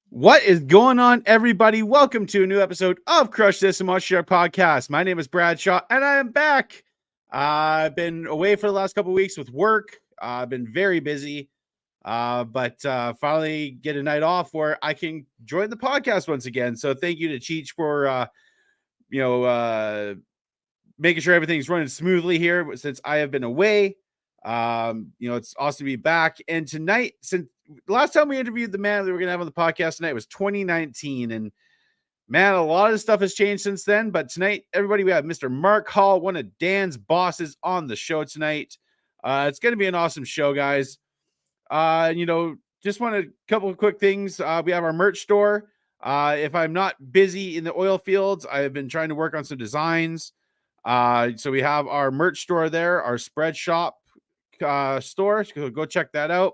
What is going on, everybody? Welcome to a new episode of Crush This and Monster Truck Podcast. My name is Bradshaw, and I am back. I've been away for the last couple of weeks with work. I've been very busy, but finally get a night off where I can join the podcast once again. So thank you to Cheech for making sure everything's running smoothly here since I have been away. It's awesome to be back. And tonight, since the last time we interviewed the man that we're going to have on the podcast tonight was 2019. And man, a lot of stuff has changed since then. But tonight, everybody, we have Mr. Mark Hall, one of Dan's bosses, on the show tonight. It's going to be an awesome show, guys. Just want a couple of quick things. We have our merch store. If I'm not busy in the oil fields, I have been trying to work on some designs. So we have our merch store there, our spread shop store. So go check that out.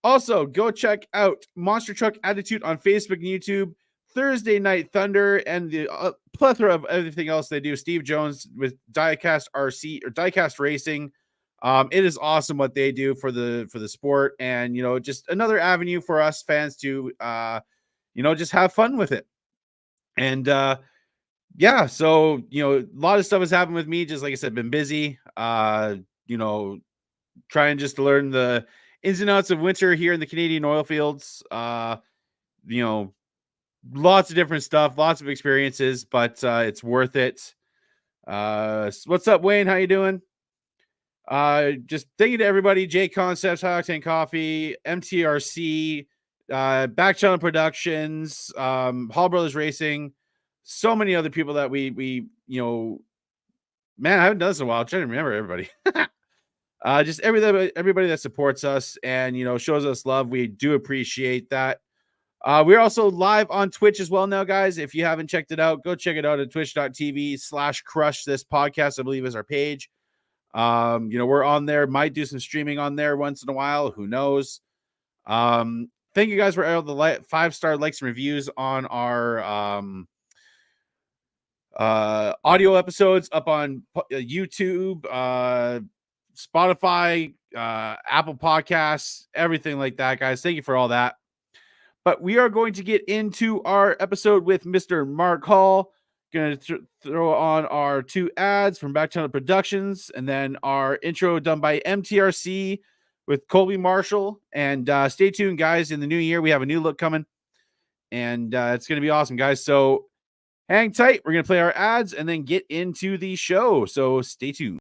Also, go check out Monster Truck Attitude on Facebook and YouTube, Thursday Night Thunder, and the plethora of everything else they do. Steve Jones with Diecast RC or Diecast Racing. It is awesome what they do for the sport, and just another avenue for us fans to just have fun with it. And so a lot of stuff has happened with me. Just like I said, been busy. Trying just to learn the ins and outs of winter here in the Canadian oil fields. Lots of different stuff, lots of experiences, but it's worth it. What's up, Wayne? How you doing? Just thank you to everybody. J Concepts, High Octane Coffee, MTRC, Back Channel Productions, Hall Brothers Racing, so many other people that we man, I haven't done this in a while. I'm trying to remember everybody. Just everybody that supports us and shows us love. We do appreciate that. We're also live on Twitch as well now, guys. If you haven't checked it out, go check it out at twitch.tv/crush this podcast, I believe is our page. We're on there, might do some streaming on there once in a while, who knows. Thank you guys for all the 5-star likes and reviews on our audio episodes up on YouTube, Spotify, Apple Podcasts, everything like that, guys. Thank you for all that. But we are going to get into our episode with Mr. Mark Hall. Going to throw on our 2 ads from Back Channel Productions, and then our intro done by MTRC with Colby Marshall. And stay tuned, guys. In the new year, we have a new look coming, and it's going to be awesome, guys. So hang tight. We're going to play our ads and then get into the show. So stay tuned.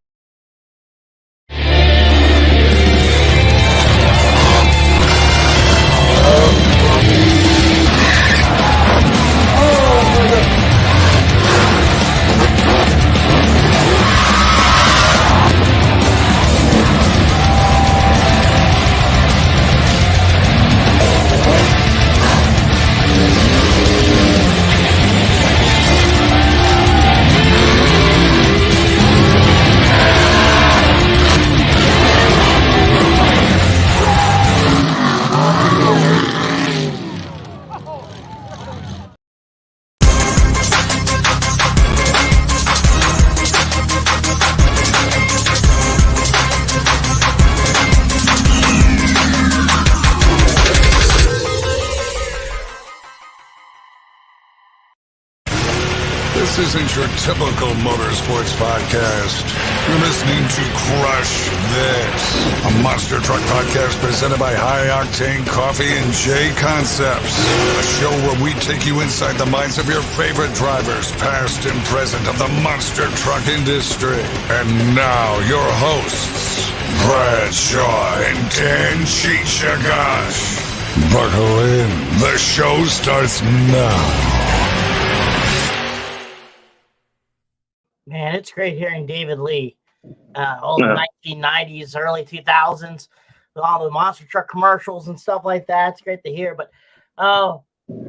This isn't your typical motorsports podcast. You're listening to Crush This, a Monster Truck podcast presented by High Octane Coffee and J Concepts. A show where we take you inside the minds of your favorite drivers, past and present, of the monster truck industry. And now, your hosts, Bradshaw and Dan Chichagash. Buckle in. The show starts now. Man, it's great hearing David Lee, all the 1990s, early 2000s, with all the monster truck commercials and stuff like that. It's great to hear. But,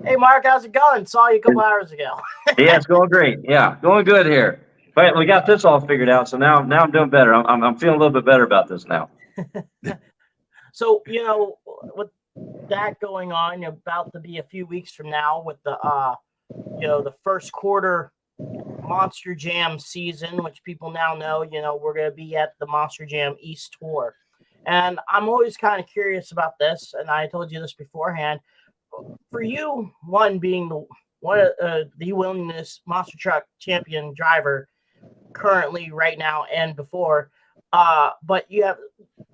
hey, Mark, how's it going? Saw you a couple hours ago. Yeah, it's going great. Yeah, going good here. But we got this all figured out, so now I'm doing better. I'm feeling a little bit better about this now. So, with that going on, about to be a few weeks from now with the, the first quarter Monster Jam season, which people now know, we're going to be at the Monster Jam East Tour. And I'm always kind of curious about this, and I told you this beforehand. for you, one being the winningest Monster Truck champion driver currently, right now, and before, but you have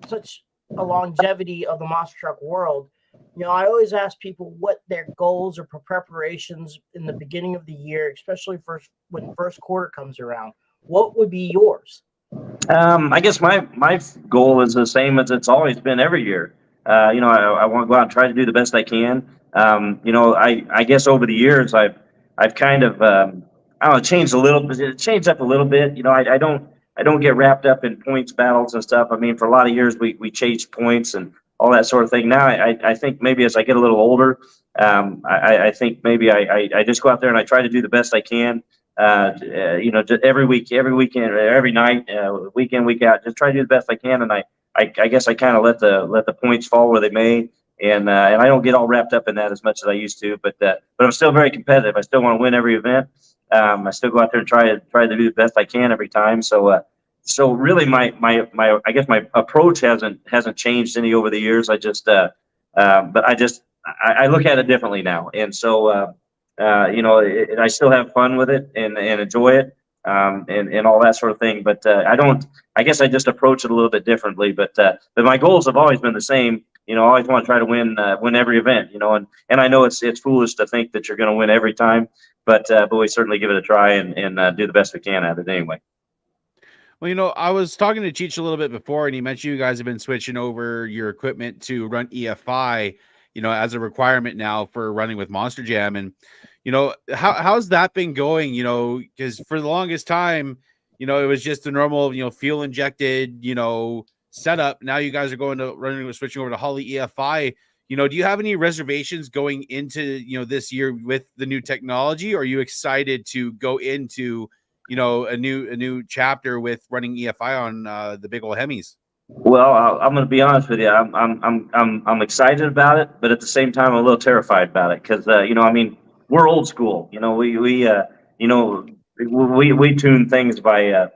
such a longevity of the Monster Truck world. I always ask people what their goals or preparations in the beginning of the year, especially when first quarter comes around. What would be yours? I guess my goal is the same as it's always been every year. I want to go out and try to do the best I can. I guess over the years I've kind of I don't know, changed up a little bit. I don't get wrapped up in points battles and stuff. I mean, for a lot of years we chased points and all that sort of thing. Now I think maybe as I get a little older, I think maybe I just go out there and I try to do the best I can. Just every week, every weekend, every night, week in, week out, just try to do the best I can. And I guess I kind of let the points fall where they may. And I don't get all wrapped up in that as much as I used to, but I'm still very competitive. I still want to win every event. I still go out there and try to do the best I can every time. So really my I guess my approach hasn't changed any over the years. I just but I look at it differently now. And so I still have fun with it and enjoy it, and all that sort of thing. But I guess I just approach it a little bit differently. But my goals have always been the same. I always want to try to win every event. And I know it's foolish to think that you're going to win every time, but we certainly give it a try and do the best we can at it anyway. Well, I was talking to Cheech a little bit before, and he mentioned you guys have been switching over your equipment to run EFI, as a requirement now for running with Monster Jam. And, how's that been going? Because for the longest time, it was just a normal, fuel injected, setup. Now you guys are switching over to Holley EFI. Do you have any reservations going into, this year with the new technology? Or are you excited to go into, a new chapter with running EFI on the big old Hemis? Well, I'm going to be honest with you. I'm excited about it, but at the same time, I'm a little terrified about it because I mean, we're old school. We tune things by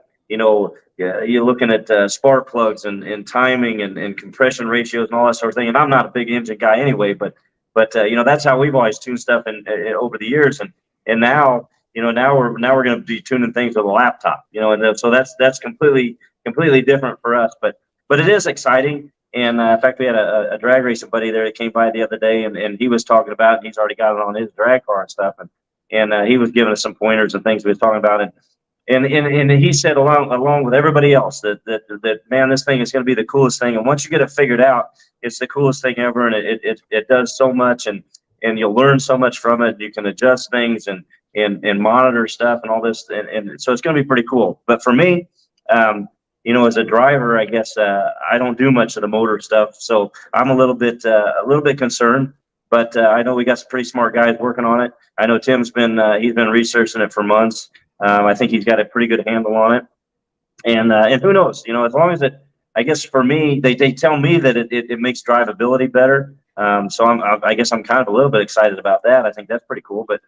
you're looking at spark plugs and timing and compression ratios and all that sort of thing. And I'm not a big engine guy anyway, but that's how we've always tuned stuff over the years. And now we're going to be tuning things with a laptop. And so that's completely different for us. But it is exciting. And in fact, we had a drag racing buddy there that came by the other day, and he was talking about it, and he's already got it on his drag car and stuff. And he was giving us some pointers and things we was talking about. And he said along with everybody else that man, this thing is going to be the coolest thing. And once you get it figured out, it's the coolest thing ever. And it does so much, and you'll learn so much from it. You can adjust things and monitor stuff and all this. And so it's going to be pretty cool. But for me, as a driver, I guess I don't do much of the motor stuff, so I'm a little bit concerned. But I know we got some pretty smart guys working on it. I know Tim's been researching it for months. I think he's got a pretty good handle on it. And who knows? As long as I guess for me, they tell me that it makes drivability better. So I guess I'm kind of a little bit excited about that. I think that's pretty cool. But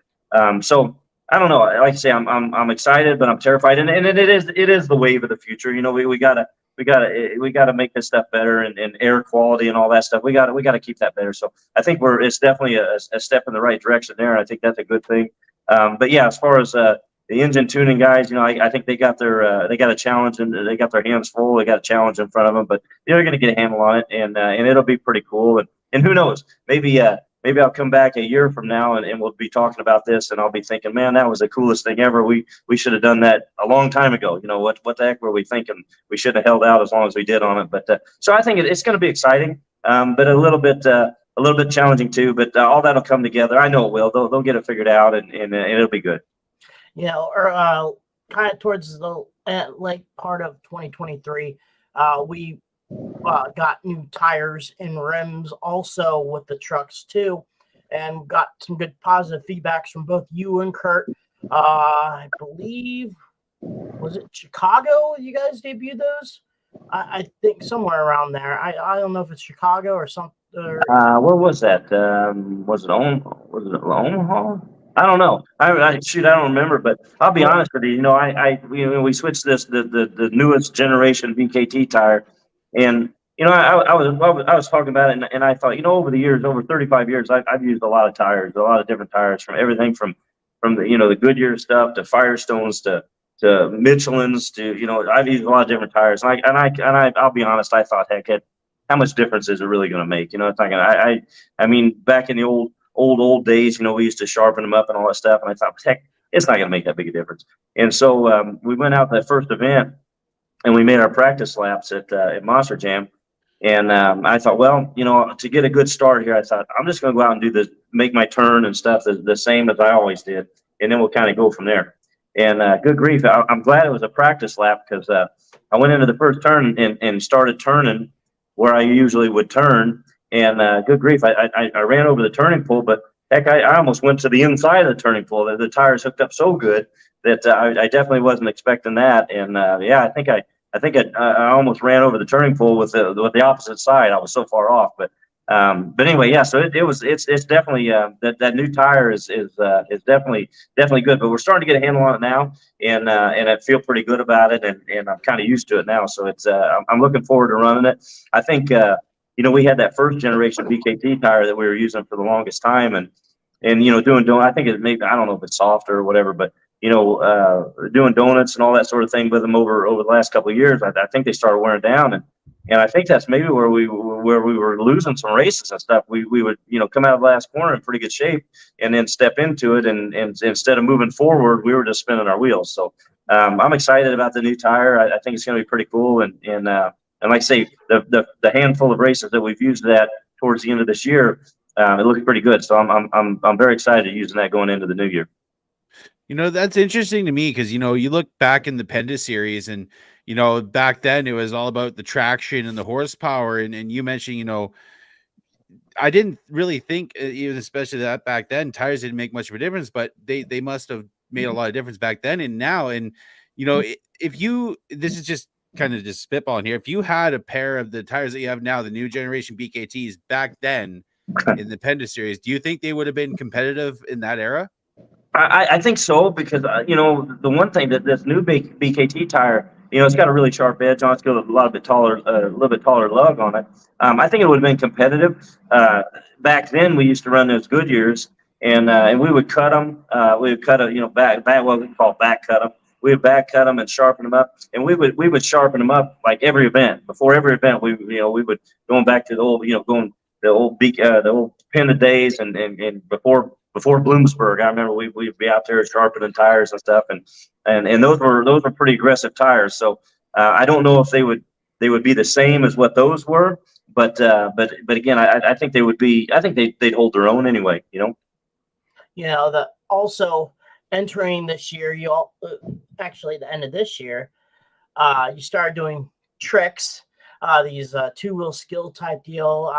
so. I don't know. Like I say, I'm excited, but I'm terrified, and it is the wave of the future. We gotta make this stuff better, and air quality and all that stuff. We gotta keep that better. So I think it's definitely a step in the right direction there. And I think that's a good thing. But yeah, as far as the engine tuning guys, I think they got a challenge, and they got their hands full. They got a challenge in front of them, but they're gonna get a handle on it, and it'll be pretty cool. And who knows? Maybe I'll come back a year from now and we'll be talking about this, and I'll be thinking, man, that was the coolest thing ever. We should have done that a long time ago. What the heck were we thinking? We should have held out as long as we did on it. But so I think it's going to be exciting, but a little bit challenging too. But all that'll come together. I know it will. They'll get it figured out, and it'll be good. Or kind of towards the late part of 2023, we got new tires and rims also with the trucks too, and got some good positive feedbacks from both you and Kurt. I believe, was it Chicago you guys debuted those? I think somewhere around there. I don't know if it's Chicago or something. Where was that? Was it Omaha? I don't know. I don't remember. But I'll be honest with you. We switched the newest generation VKT tire. And I was talking about it, and I thought, over the years, over 35 years, I've used a lot of tires, a lot of different tires, from everything from the Goodyear stuff to Firestones to Michelin's to I've used a lot of different tires, I'll be honest, I thought, heck, how much difference is it really going to make? It's not going to. I mean, back in the old days, we used to sharpen them up and all that stuff, and I thought, heck, it's not going to make that big a difference. And so we went out to that first event, and we made our practice laps at Monster Jam. And I thought, well, to get a good start here, I thought, I'm just going to go out and do this, make my turn and stuff the same as I always did. And then we'll kind of go from there. And good grief, I'm glad it was a practice lap, because I went into the first turn and started turning where I usually would turn. And good grief, I ran over the turning pole, but heck, I almost went to the inside of the turning pole. The tires hooked up so good that I definitely wasn't expecting that. And yeah, I think I almost ran over the turning pole with the opposite side. I was so far off, but anyway, yeah. So it's definitely that new tire is definitely good. But we're starting to get a handle on it now, and I feel pretty good about it, and I'm kind of used to it now. So it's I'm looking forward to running it. I think we had that first generation BKT tire that we were using for the longest time, and doing I think it maybe, I don't know if it's softer or whatever, but doing donuts and all that sort of thing with them over the last couple of years, I think they started wearing down, and I think that's maybe where we were losing some races and stuff. We would come out of the last corner in pretty good shape, and then step into it, and instead of moving forward, we were just spinning our wheels. So I'm excited about the new tire. I think it's going to be pretty cool, and like I say, the handful of races that we've used that towards the end of this year, it looks pretty good. So I'm very excited using that going into the new year. That's interesting to me, because, you look back in the Penda series, and, back then it was all about the traction and the horsepower. And you mentioned, I didn't really think, even especially that back then, tires didn't make much of a difference, but they must have made a lot of difference back then and now. And, this is just kind of just spitballing here. If you had a pair of the tires that you have now, the new generation BKTs back then in the Penda series, do you think they would have been competitive in that era? I think so, because the one thing that this new BKT tire, it's got a really sharp edge on it. It's got a little bit taller lug on it. I think it would have been competitive. Back then, we used to run those Goodyears, and we would cut them. We would cut them, back what we call back cut them. We would back cut them and sharpen them up, and we would sharpen them up like every event. Before every event, we would, going back to the old the old Penda days, and before Bloomsburg, I remember we'd be out there sharpening tires and stuff, and those were pretty aggressive tires. So I don't know if they would be the same as what those were, but again, I think they would be. I think they'd hold their own anyway. Also entering this year, actually the end of this year, you started doing tricks, these two-wheel skill type deal.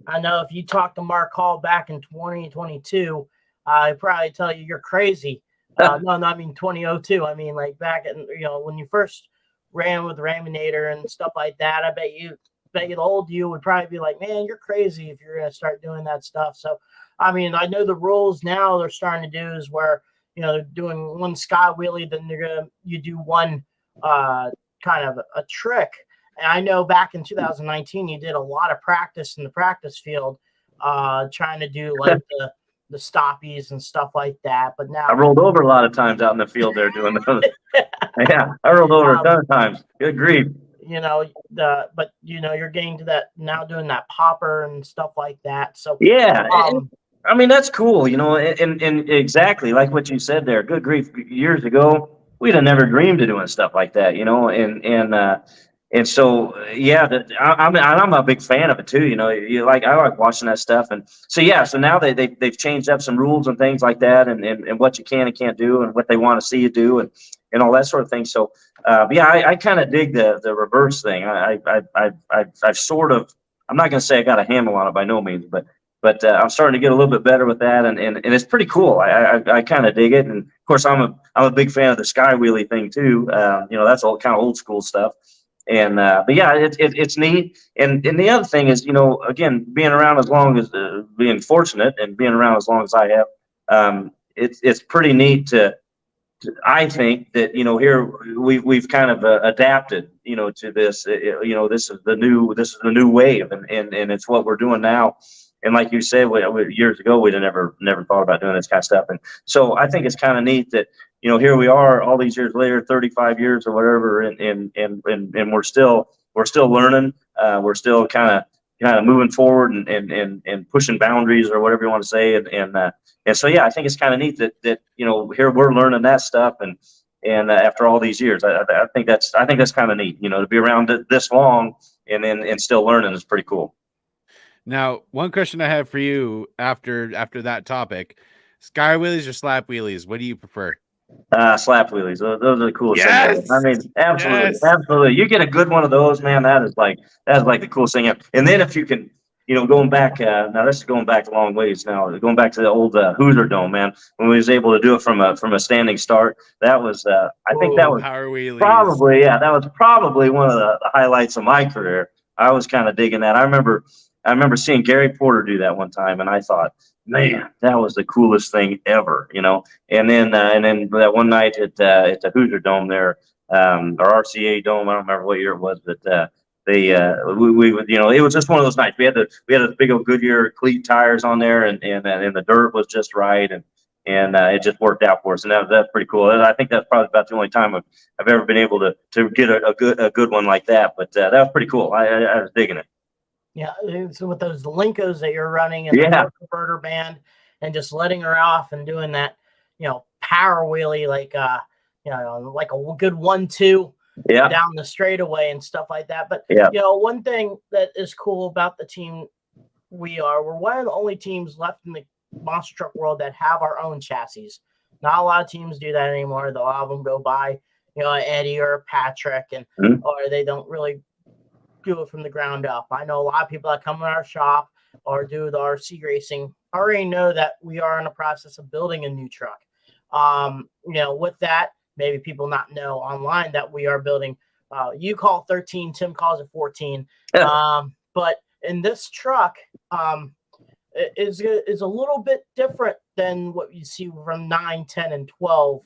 I know if you talk to Mark Hall back in 2022. I'd probably tell you're crazy. No, I mean 2002. I mean, like back in when you first ran with Raminator and stuff like that. I bet you the old you would probably be like, man, you're crazy if you're gonna start doing that stuff. So, I mean, I know the rules now they're starting to do is where they're doing one sky wheelie, then you do one kind of a trick. And I know back in 2019 you did a lot of practice in the practice field, trying to do like the stoppies and stuff like that. But now I rolled over a lot of times out in the field there doing those. Yeah, I rolled over a ton of times. Good grief. But you're getting to that now, doing that popper and stuff like that. So yeah, I mean that's cool, and exactly like what you said there. Good grief, years ago we'd have never dreamed of doing stuff like that, and so yeah, I'm a big fan of it too. I like watching that stuff, and so yeah. So now they've changed up some rules and things like that, and what you can and can't do, and what they want to see you do, and all that sort of thing. So yeah, I kind of dig the reverse thing. I've sort of, I'm not going to say I got a handle on it by no means, but I'm starting to get a little bit better with that, and it's pretty cool. I kind of dig it, and of course I'm a big fan of the sky wheelie thing too. That's all kind of old school stuff. And but yeah, it's neat. And the other thing is, again, being around as long as being fortunate and being around as long as I have, it's pretty neat to I think that, here we've kind of adapted, to this. This is the new wave, and it's what we're doing now. And like you said, years ago we'd have never thought about doing this kind of stuff. And so I think it's kind of neat that here we are all these years later, 35 years or whatever, and we're still learning. We're still kind of moving forward and pushing boundaries or whatever you want to say. And so, yeah, I think it's kind of neat that here we're learning that stuff, and after all these years, I think that's kind of neat, to be around this long and still learning is pretty cool. Now, one question I have for you after that topic: sky wheelies or slap wheelies? What do you prefer? Slap wheelies. Those are the coolest Yes! things. I mean, absolutely, Yes! absolutely. You get a good one of those, man. That is like the coolest thing ever. And then if you can, going back, now this is going back a long ways now, going back to the old Hoosier Dome, man, when we was able to do it from a standing start, that was, I think that was power wheelies. that was probably one of the highlights of my career. I was kind of digging that. I remember seeing Gary Porter do that one time, and I thought, man, that was the coolest thing ever, And then that one night at the Hoosier Dome there, or RCA Dome, I don't remember what year it was, but we it was just one of those nights. We had those big old Goodyear cleat tires on there, and the dirt was just right, and it just worked out for us, and that's pretty cool. I think that's probably about the only time I've ever been able to get a good one like that. But that was pretty cool. I was digging it. Yeah, so with those Linkos that you're running and the converter band, and just letting her off and doing that, power wheelie like like a good 1-2 down the straightaway and stuff like that. But one thing that is cool about the team, we're one of the only teams left in the monster truck world that have our own chassis. Not a lot of teams do that anymore. A lot of them go by Eddie or Patrick, and or they don't really do it from the ground up. I know a lot of people that come in our shop or do the RC racing already know that we are in the process of building a new truck. With that, maybe people not know online that we are building. You call 13, Tim calls it 14. But in this truck, is a little bit different than what you see from 9, 10, and 12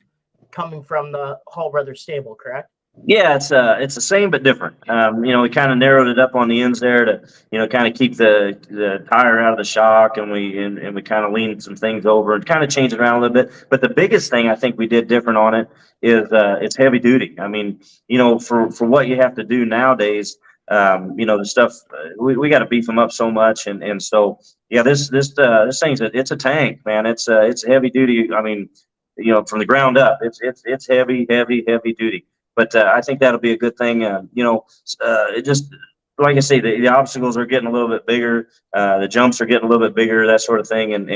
coming from the Hall Brothers stable, correct? Yeah, it's the same but different. We kind of narrowed it up on the ends there to kind of keep the tire out of the shock, and we kind of leaned some things over and kind of changed it around a little bit. But the biggest thing I think we did different on it is it's heavy duty. I mean, for what you have to do nowadays, the stuff we got to beef them up so much, and so yeah, this thing's it's a tank, man. It's heavy duty. I mean, from the ground up, it's heavy duty. But I think that'll be a good thing. It just, like I say, the obstacles are getting a little bit bigger. The jumps are getting a little bit bigger, that sort of thing. And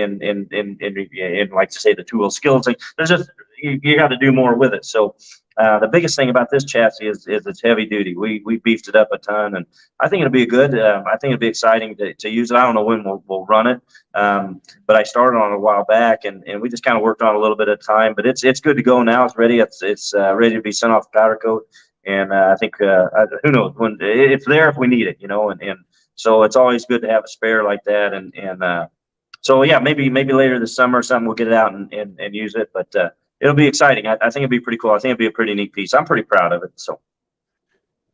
like to say, the two-wheel skills thing. There's just you got to do more with it. So the biggest thing about this chassis is it's heavy duty. We beefed it up a ton, and I think it'll be good. I think it'll be exciting to use it. I don't know when we'll run it, but I started on it a while back, and we just kind of worked on it a little bit at a time. But it's good to go now. It's ready. It's ready to be sent off the powder coat, and I think who knows when it's there if we need it, and so it's always good to have a spare like that, and so yeah, maybe later this summer or something we'll get it out and use it, but. It'll be exciting. I think it'll be pretty cool. I think it'll be a pretty neat piece. I'm pretty proud of it. So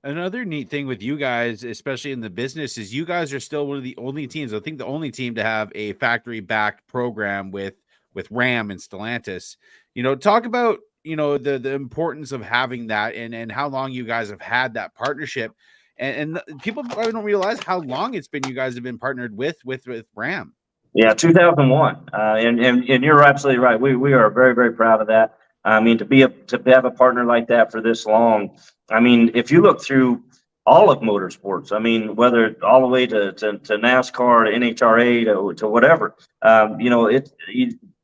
another neat thing with you guys, especially in the business, is you guys are still one of the only teams, I think the only team to have a factory backed program with Ram and Stellantis. Talk about, the importance of having that and how long you guys have had that partnership. And people probably don't realize how long it's been you guys have been partnered with Ram. Yeah, 2001, and you're absolutely right. We are very, very proud of that. I mean, to have a partner like that for this long. I mean, if you look through all of motorsports, I mean, whether all the way to NASCAR, to NHRA, to whatever,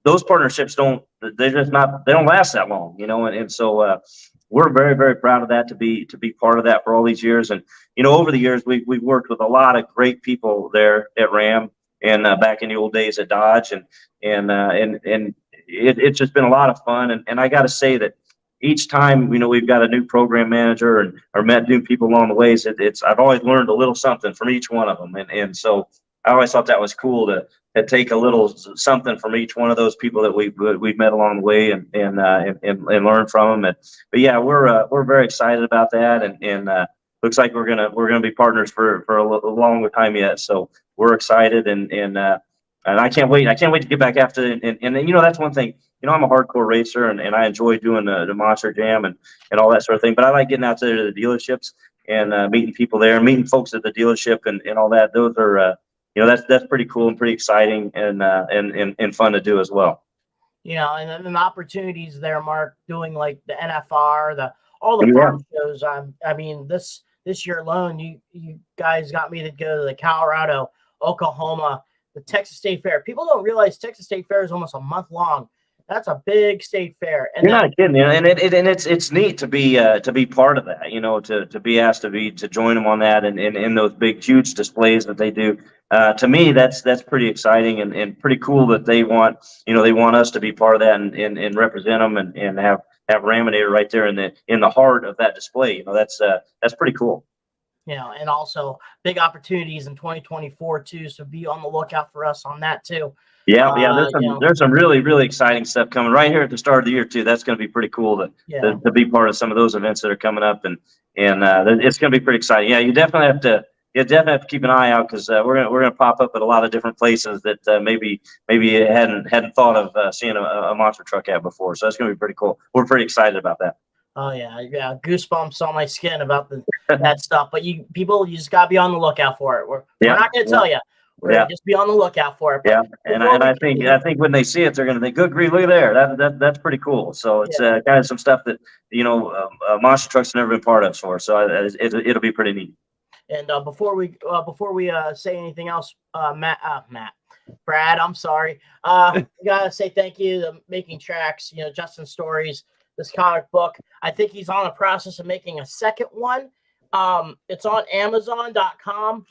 those partnerships don't last that long, and so we're very, very proud of that to be part of that for all these years. And over the years we've worked with a lot of great people there at Ram. And back in the old days at Dodge, and it's just been a lot of fun. And I got to say that each time we've got a new program manager or met new people along the ways, I've always learned a little something from each one of them. And so I always thought that was cool take a little something from each one of those people that we've met along the way and learn from them. But yeah, we're very excited about that, and looks like we're gonna be partners for a long time yet. So we're excited, and I can't wait. I can't wait to get back after it. And that's one thing. I'm a hardcore racer, and I enjoy doing the Monster Jam and all that sort of thing. But I like getting out there to the dealerships and meeting people there, meeting folks at the dealership and all that. Those are that's pretty cool and pretty exciting and fun to do as well. And then the opportunities there, Mark, doing like the NFR, all the farm shows. I mean, this year alone, you guys got me to go to the Colorado, Oklahoma, the Texas State Fair. People don't realize Texas State Fair is almost a month long. That's a big state fair. And you're not kidding, and it's neat to be part of that. To be asked to join them on that and in those big huge displays that they do. To me, that's pretty exciting and pretty cool that they want us to be part of that and represent them and have Raminator right there in the heart of that display. That's pretty cool. And also big opportunities in 2024 too. So be on the lookout for us on that too. Yeah. There's some really, really exciting stuff coming right here at the start of the year too. That's going to be pretty cool to be part of some of those events that are coming up, and it's going to be pretty exciting. Yeah, you definitely have to keep an eye out, because we're gonna pop up at a lot of different places that maybe you hadn't thought of seeing a monster truck at before. So that's going to be pretty cool. We're pretty excited about that. Oh yeah, goosebumps on my skin about that stuff. But you just gotta be on the lookout for it. We're not gonna tell you. We're gonna just be on the lookout for it. But and I think when they see it, they're gonna think, "Good grief, look there! That's pretty cool." So it's kind of some stuff that monster trucks have never been part of before. So it'll be pretty neat. And before we say anything else, Brad, I'm sorry. We gotta say thank you to Making Tracks. Justin Stories. This comic book. I think he's on the process of making a second one. It's on Amazon.com,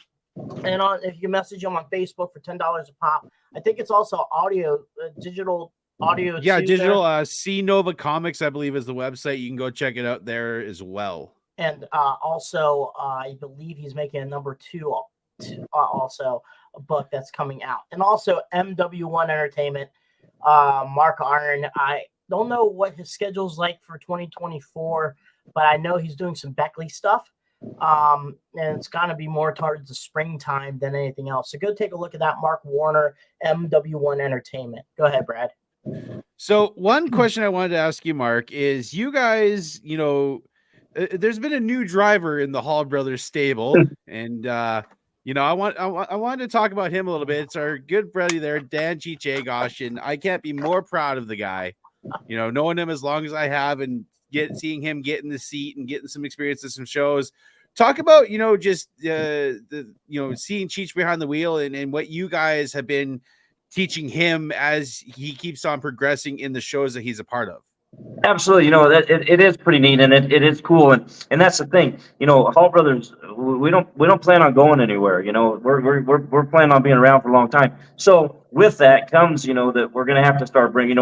and if you message him on Facebook for $10 a pop. I think it's also digital audio. Yeah, digital. C Nova Comics, I believe, is the website. You can go check it out there as well. And also, I believe he's making a number 2, also a book that's coming out. And also MW1 Entertainment, Mark Iron. I don't know what his schedule's like for 2024, but I know he's doing some Beckley stuff. And it's gonna be more towards the springtime than anything else. So go take a look at that. Mark Warner, MW1 Entertainment. Go ahead, Brad. So one question I wanted to ask you, Mark, is you guys, there's been a new driver in the Hall Brothers stable, and I wanted to talk about him a little bit. It's our good buddy there, Dan Chiche, and I can't be more proud of the guy. Knowing him as long as I have, and seeing him get in the seat and getting some experience at some shows. Talk about, just seeing Cheech behind the wheel and what you guys have been teaching him as he keeps on progressing in the shows that he's a part of. Absolutely. That it is pretty neat, and it is cool. And that's the thing, Hall Brothers, we don't plan on going anywhere. We're planning on being around for a long time. So with that comes, that we're going to have to start bringing,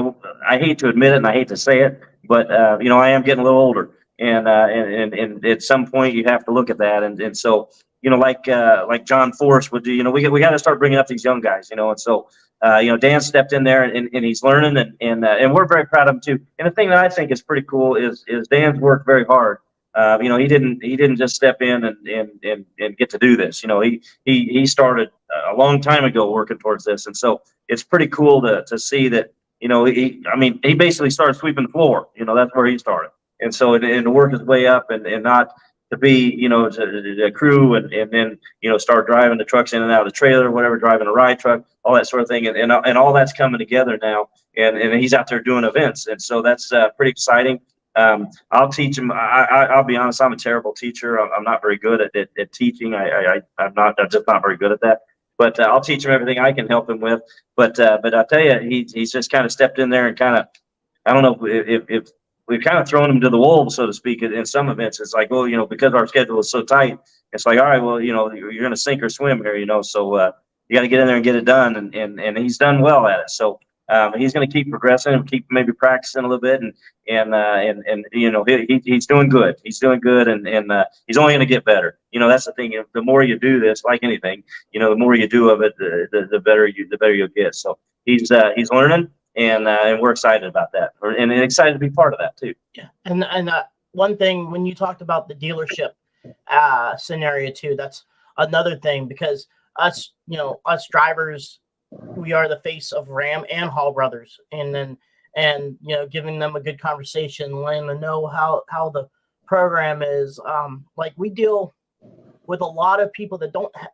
I hate to admit it and I hate to say it, but, I am getting a little older, and at some point you have to look at that. And so, like John Force would do, we got to start bringing up these young guys, and so, Dan stepped in there and he's learning, and we're very proud of him too. And the thing that I think is pretty cool is Dan's worked very hard. He didn't just step in and get to do this. He started a long time ago working towards this, and so it's pretty cool to see that. He basically started sweeping the floor. That's where he started, and so and to work his way up and not to be, to crew and then, start driving the trucks in and out of the trailer, whatever, driving a ride truck, all that sort of thing. And all that's coming together now. And he's out there doing events. And so that's pretty exciting. I'll teach him. I'll be honest, I'm a terrible teacher. I'm not very good at teaching. I'm just not very good at that. But I'll teach him everything I can help him with. But I'll tell you, he's just kind of stepped in there and kind of, I don't know if we've kind of thrown him to the wolves, so to speak, in some events. It's like, well, because our schedule is so tight, it's like, all right, well, you're going to sink or swim here, so you got to get in there and get it done. And he's done well at it. So He's going to keep progressing and keep maybe practicing a little bit, and you know, he's doing good. He's doing good, and he's only going to get better. You know, that's the thing. The more you do this, like anything, you know, the more you do of it, the better you'll get. So he's learning, and we're excited about that, and excited to be part of that too. Yeah, and one thing when you talked about the dealership scenario too, that's another thing, because us drivers, we are the face of Ram and Hall Brothers, and you know, giving them a good conversation, letting them know how the program is. Like, we deal with a lot of people that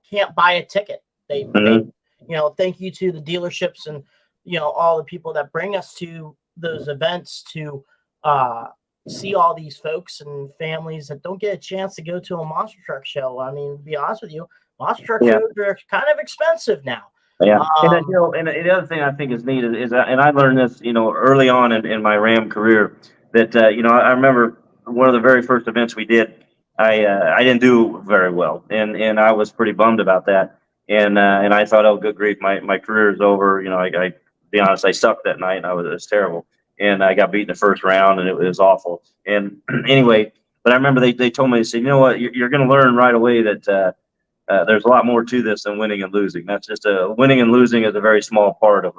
can't buy a ticket. They you know, thank you to the dealerships and, you know, all the people that bring us to those events to see all these folks and families that don't get a chance to go to a monster truck show. I mean, to be honest with you, monster truck shows are kind of expensive now. Yeah, and you know, and the other thing I think is neat is and I learned this, you know, early on in my Ram career, that you know, I remember one of the very first events we did, I didn't do very well, and I was pretty bummed about that, and I thought, oh, good grief, my career is over. You know, I be honest, I sucked that night, and it was terrible, and I got beat in the first round, and it was awful. And anyway, but I remember they told me, they said, you know what, you're going to learn right away that. There's a lot more to this than winning and losing. That's just winning and losing is a very small part of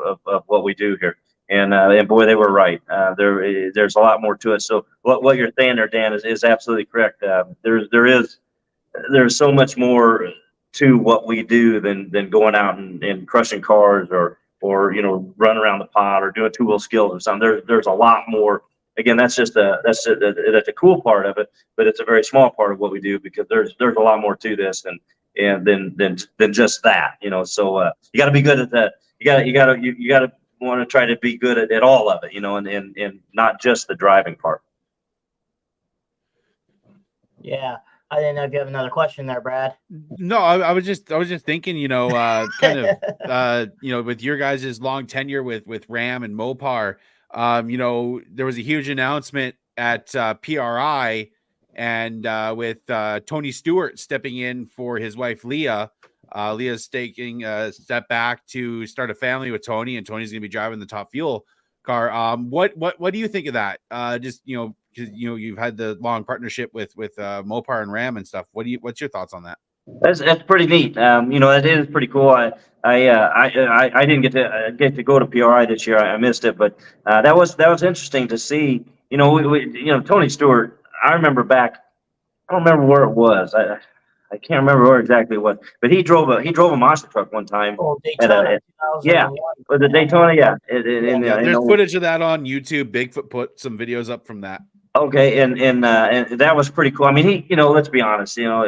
what we do here. And boy, they were right. There's a lot more to it. So what you're saying there, Dan, is absolutely correct. There's so much more to what we do than going out and crushing cars or you know, running around the pod or doing two-wheel skills or something. There's a lot more. Again, that's a cool part of it, but it's a very small part of what we do, because there's a lot more to this than just that, you know. So you got to be good at that. You got to want to try to be good at all of it, you know, and not just the driving part. Yeah, I didn't know if you have another question there, Brad. No, I was just thinking, you know, kind of, you know, with your guys' long tenure with Ram and Mopar, you know, there was a huge announcement at PRI, and with Tony Stewart stepping in for his wife Leah. Leah's taking a step back to start a family with Tony, and Tony's going to be driving the Top Fuel car. What do you think of that? Just, you know, because, you know, you've had the long partnership with Mopar and Ram and stuff. What's your thoughts on that? That's pretty neat. You know, it is pretty cool. I didn't get to go to PRI this year. I missed it, but that was interesting to see. You know, you know, Tony Stewart. I remember back. I don't remember where it was. I can't remember where exactly it was, but he drove a monster truck one time. Oh, Daytona. Yeah, with the Daytona. Yeah, there's footage of that on YouTube. Bigfoot put some videos up from that. Okay, and that was pretty cool. I mean, he, you know, let's be honest, you know,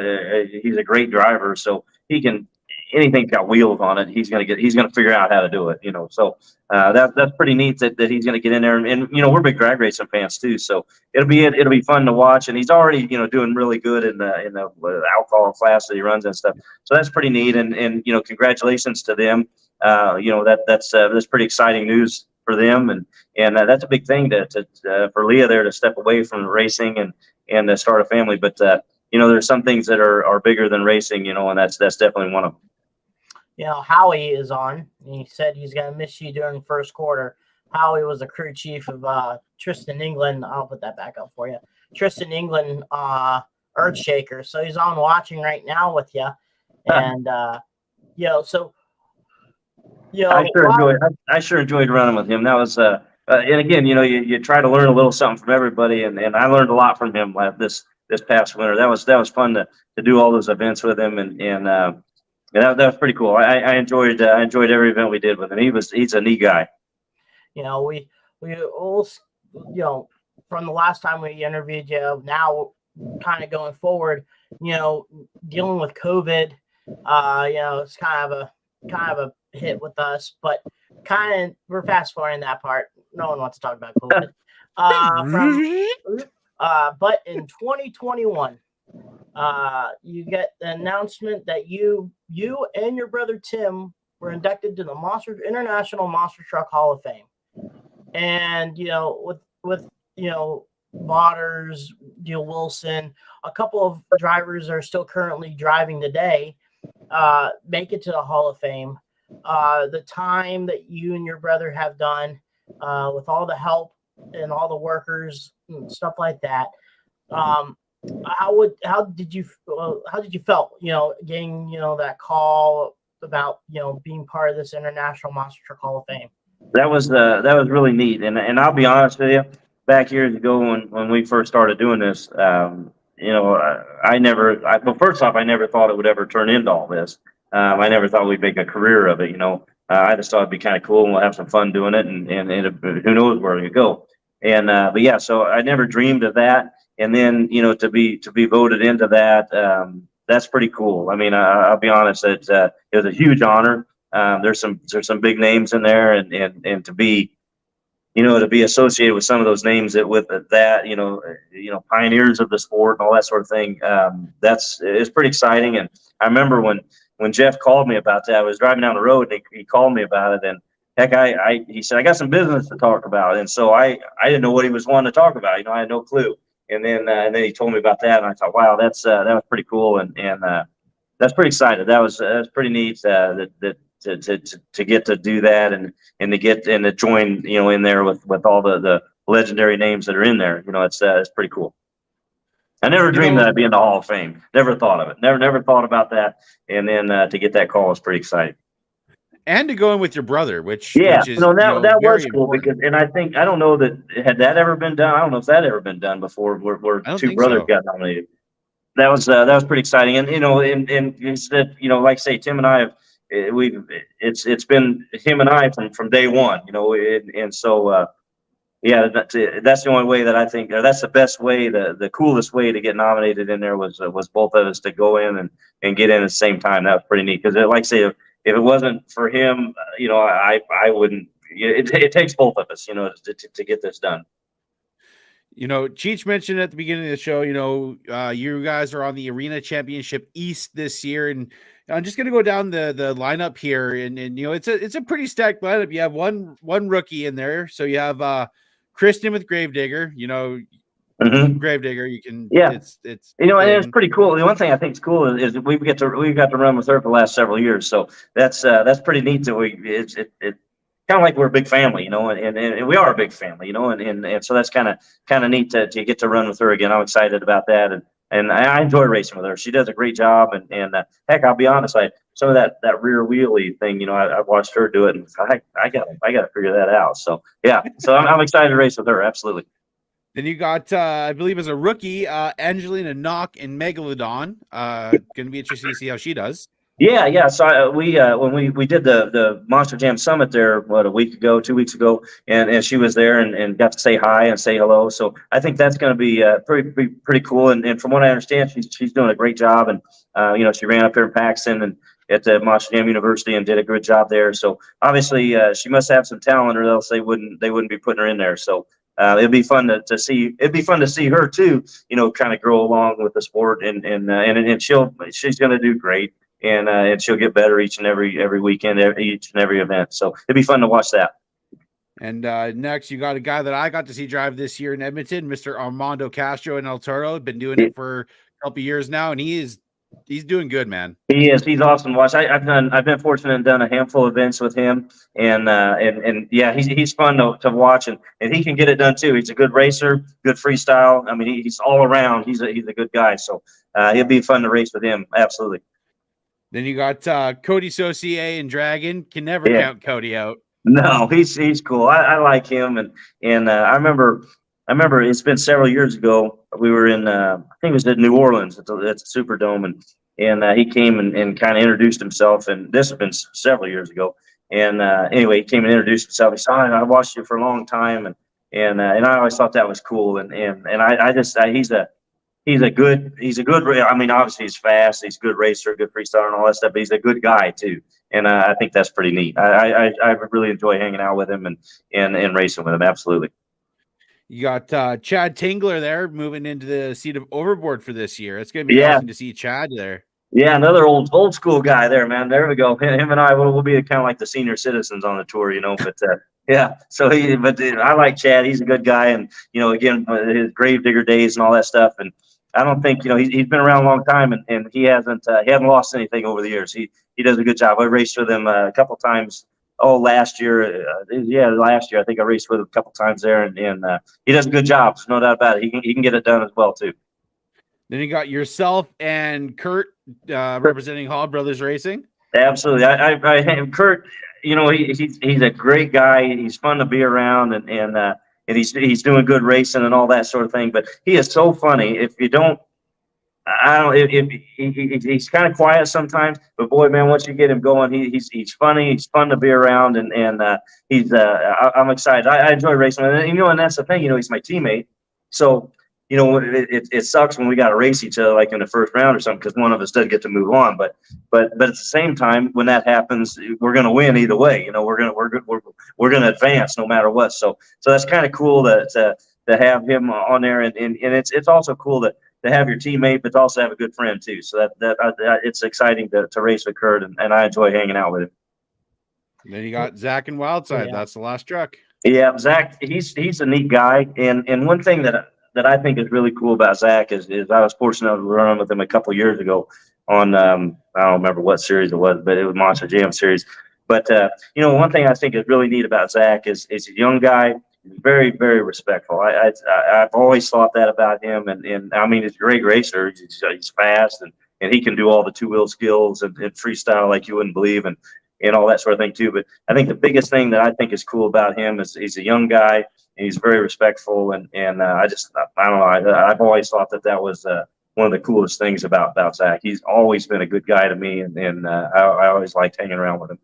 he's a great driver, so he can, anything's got wheels on it, he's gonna figure out how to do it, you know. So that's pretty neat that he's gonna get in there, and you know, we're big drag racing fans too, so it'll be fun to watch. And he's already, you know, doing really good in the alcohol class that he runs and stuff. So that's pretty neat, and you know, congratulations to them. You know, that's pretty exciting news for them, and that's a big thing for Leah there to step away from racing and start a family. But you know, there's some things that are bigger than racing, you know, and that's definitely one of them. You know, Howie is on. He said he's gonna miss you during the first quarter. Howie was the crew chief of Tristan England. I'll put that back up for you. Tristan England, Earthshaker. So he's on watching right now with you, and you know, so. You know, I sure enjoyed running with him. That was and again, you know, you try to learn a little something from everybody, and I learned a lot from him this past winter. That was fun to do all those events with him, and that was pretty cool. I enjoyed every event we did with him. He's a neat guy. You know, we all, you know, from the last time we interviewed you, now kind of going forward, you know, dealing with COVID, you know, it's kind of a hit with us, but kind of we're fast forwarding that part. No one wants to talk about COVID. But in 2021, you get the announcement that you and your brother Tim were inducted to the International Monster Truck Hall of Fame. And you know, with you know, Waters, Deal Wilson, a couple of drivers are still currently driving today, make it to the Hall of Fame. the time that you and your brother have done with all the help and all the workers and stuff like that. How did you felt, getting, that call about, being part of this International Monster Truck Hall of Fame? That was really neat. And I'll be honest with you, back years ago when we first started doing this, well, first off, I never thought it would ever turn into all this. I never thought we'd make a career of it. I just thought it'd be kind of cool and we'll have some fun doing it, and who knows where it could go. And but yeah, so I never dreamed of that. And then to be voted into that, that's pretty cool. I mean, I'll be honest, it was a huge honor. There's some big names in there, and to be associated with some of those names that pioneers of the sport and all that sort of thing. It's pretty exciting. And I remember when Jeff called me about that, I was driving down the road and he called me about it, and heck, he said, I got some business to talk about. And so I didn't know what he was wanting to talk about. I had no clue. And then he told me about that, and I thought, wow, that was pretty cool. And that's pretty exciting. That was pretty neat, to get to do that and to join, in there with all the legendary names that are in there. It's pretty cool. I never dreamed that I'd be in the Hall of Fame. Never thought of it. Never thought about that. And then to get that call was pretty exciting. And to go in with your brother, which is that was cool important. because, and I don't know that had that ever been done. I don't know if that ever been done before, where two brothers got nominated. That was pretty exciting. And instead, like I say, Tim and I have it's been him and I from day one. And so yeah, that's the only way that I think, or that's the best way, the coolest way to get nominated in there was both of us to go in and get in at the same time. That was pretty neat because, like I say, if it wasn't for him, I wouldn't. It takes both of us, to get this done. Cheech mentioned at the beginning of the show, you guys are on the Arena Championship East this year, and I'm just going to go down the lineup here, and it's a pretty stacked lineup. You have one rookie in there, so you have Kristen with Gravedigger. Gravedigger, you can, it's and it's pretty cool. The one thing I think is cool is we've got to run with her for the last several years, so that's pretty neat. That it's kind of like we're a big family, and we are a big family, and so that's kind of neat to get to run with her again. I'm excited about that, and I enjoy racing with her. She does a great job, and heck, I'll be honest, some of that rear wheelie thing, I watched her do it, and I got to figure that out. So yeah, so I'm excited to race with her, absolutely. Then you got, I believe, as a rookie, Angelina Knock and Megalodon. Going to be interesting to see how she does. Yeah. So when we did the Monster Jam Summit there, 2 weeks ago, and she was there and got to say hi and say hello. So I think that's going to be pretty cool. And from what I understand, she's doing a great job. And she ran up here in Paxton and at the Monster Jam University and did a good job there. So obviously she must have some talent, or else they wouldn't be putting her in there. So. It'd be fun to see. It'd be fun to see her too. Kind of grow along with the sport, and she's going to do great, and she'll get better each and every weekend, each and every event. So it'd be fun to watch that. And next, you got a guy that I got to see drive this year in Edmonton, Mr. Armando Castro in El Toro. Been doing it for a couple of years now, and he's doing good, man. He is. He's awesome to watch. I've been fortunate and done a handful of events with him, and yeah, he's fun to watch, and he can get it done too. He's a good racer, good freestyle. I mean, he's all around. He's a good guy. So it'll be fun to race with him. Absolutely. Then you got Cody Saucier and Dragon. Can never count Cody out. No, he's cool. I like him, and I remember it's been several years ago. We were in I think it was in New Orleans at the Superdome, and he came and kind of introduced himself. And this has been several years ago. And anyway, he came and introduced himself. He said, "I watched you for a long time," and I always thought that was cool. And he's a good. I mean, obviously he's fast. He's a good racer, good freestyler, and all that stuff. But he's a good guy too. And I think that's pretty neat. I really enjoy hanging out with him and racing with him. Absolutely. You got Chad Tingler there moving into the seat of Overboard for this year. It's going to be awesome to see Chad there. Yeah, another old school guy there, man. There we go. Him and I will be kind of like the senior citizens on the tour, But yeah, so I like Chad. He's a good guy, and again, his Gravedigger days and all that stuff. And I don't think he's been around a long time, and he hasn't lost anything over the years. he does a good job. I raced with him a couple times. Oh, last year, last year I think I raced with him a couple times there, and he does a good job. There's no doubt about it. He can get it done as well too. Then you got yourself and Kurt representing Hall Brothers Racing. Absolutely. I Kurt, he's a great guy. He's fun to be around, and he's doing good racing and all that sort of thing. But he is so funny. If you don't, I don't. He's kind of quiet sometimes, but boy, man, once you get him going, he's funny. He's fun to be around, and I'm excited. I enjoy racing, and that's the thing. He's my teammate, so. It sucks when we got to race each other like in the first round or something because one of us doesn't get to move on. But at the same time, when that happens, we're going to win either way. We're going to advance no matter what. So that's kind of cool to have him on there, and it's also cool to have your teammate, but to also have a good friend too. So that it's exciting to race with Kurt, and I enjoy hanging out with him. And then you got Zach and Wildside. Yeah. That's the last truck. Yeah, Zach, he's a neat guy, and one thing that I think is really cool about Zach is I was fortunate to run with him a couple years ago on I don't remember what series it was, but it was Monster Jam series. But one thing I think is really neat about Zach is he's a young guy, very, very respectful. I've always thought that about him, and I mean he's a great racer. He's fast and he can do all the two-wheel skills and freestyle like you wouldn't believe and all that sort of thing too. But I think the biggest thing that I think is cool about him is he's a young guy. He's very respectful, and I don't know. I've always thought that was one of the coolest things about Zach. He's always been a good guy to me, and I always liked hanging around with him.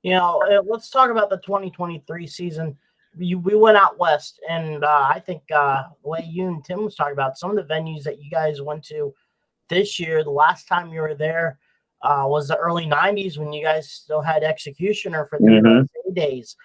Let's talk about the 2023 season. We went out west, and I think the way you and Tim was talking about some of the venues that you guys went to this year. The last time you were there was the early 90s when you guys still had Executioner for the USA days.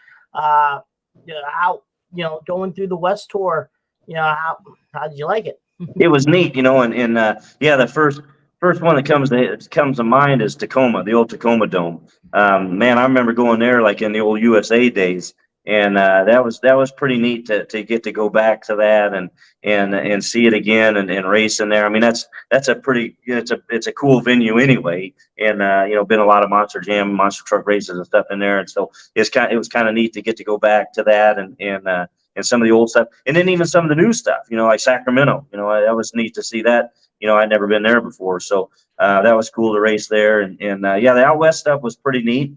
Going through the West Tour, how did you like it? It was neat, the first one that comes to mind is Tacoma, the old Tacoma Dome. Man, I remember going there like in the old USA days, and that was pretty neat to get to go back to that and see it again and race in there. I mean, that's a pretty it's a cool venue anyway, and been a lot of Monster Jam, Monster Truck races and stuff in there, and so it was kind of neat to get to go back to that and some of the old stuff, and then even some of the new stuff, like Sacramento. That was neat to see that. I'd never been there before, so that was cool to race there, and the out west stuff was pretty neat.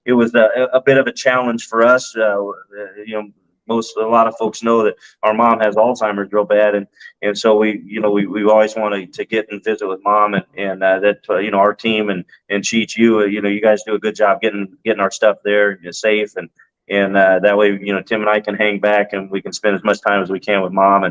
It was a bit of a challenge for us. A lot of folks know that our mom has Alzheimer's real bad, and so we always wanted to get and visit with mom, and that our team and Cheech, you guys do a good job getting our stuff there safe, and that way Tim and I can hang back and we can spend as much time as we can with mom,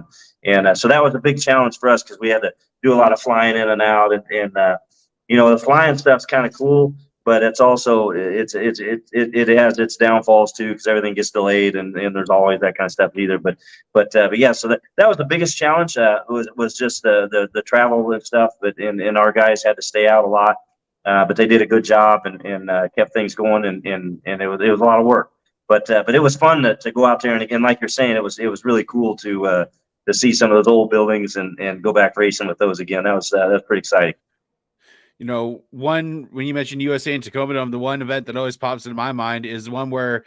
and so that was a big challenge for us because we had to do a lot of flying in and out, and the flying stuff's kind of cool. But it's also it has its downfalls too because everything gets delayed and there's always that kind of stuff either. But yeah, so that was the biggest challenge was just the travel and stuff. But and our guys had to stay out a lot, but they did a good job and kept things going and it was a lot of work. But it was fun to go out there and like you're saying, it was really cool to see some of those old buildings and go back racing with those again. That was pretty exciting. When you mentioned USA and Tacoma Dome, the one event that always pops into my mind is the one where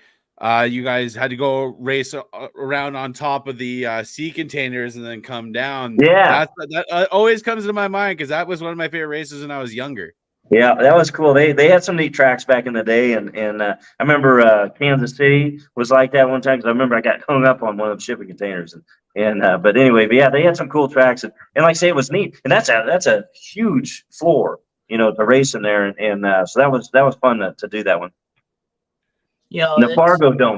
you guys had to go race around on top of the sea containers and then come down. Yeah, that always comes into my mind because that was one of my favorite races when I was younger. Yeah, that was cool. They had some neat tracks back in the day, and I remember Kansas City was like that one time because I remember I got hung up on one of them shipping containers, but anyway, yeah, they had some cool tracks, and like I say, it was neat, and that's a huge floor. To race in there, and so that was fun to do that one. The Fargo Dome,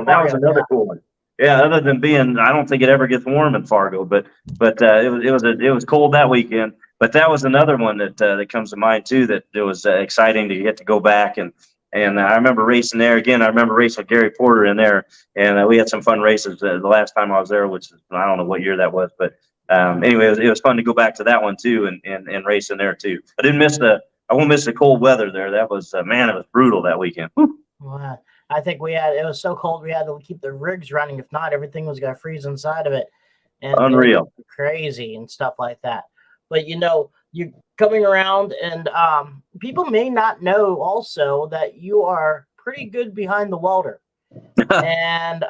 that was another cool one. Yeah, other than being, I don't think it ever gets warm in Fargo, but it was cold that weekend. But that was another one that comes to mind too. That it was exciting to get to go back and I remember racing there again. I remember racing with Gary Porter in there, and we had some fun races the last time I was there, which I don't know what year that was, but. Anyway, it was fun to go back to that one too and race in there too. I won't miss the cold weather there. That was it was brutal that weekend. Well, I think it was so cold we had to keep the rigs running. If not, everything was gonna freeze inside of it. And unreal, crazy and stuff like that. but you're coming around, and people may not know also that you are pretty good behind the welder. And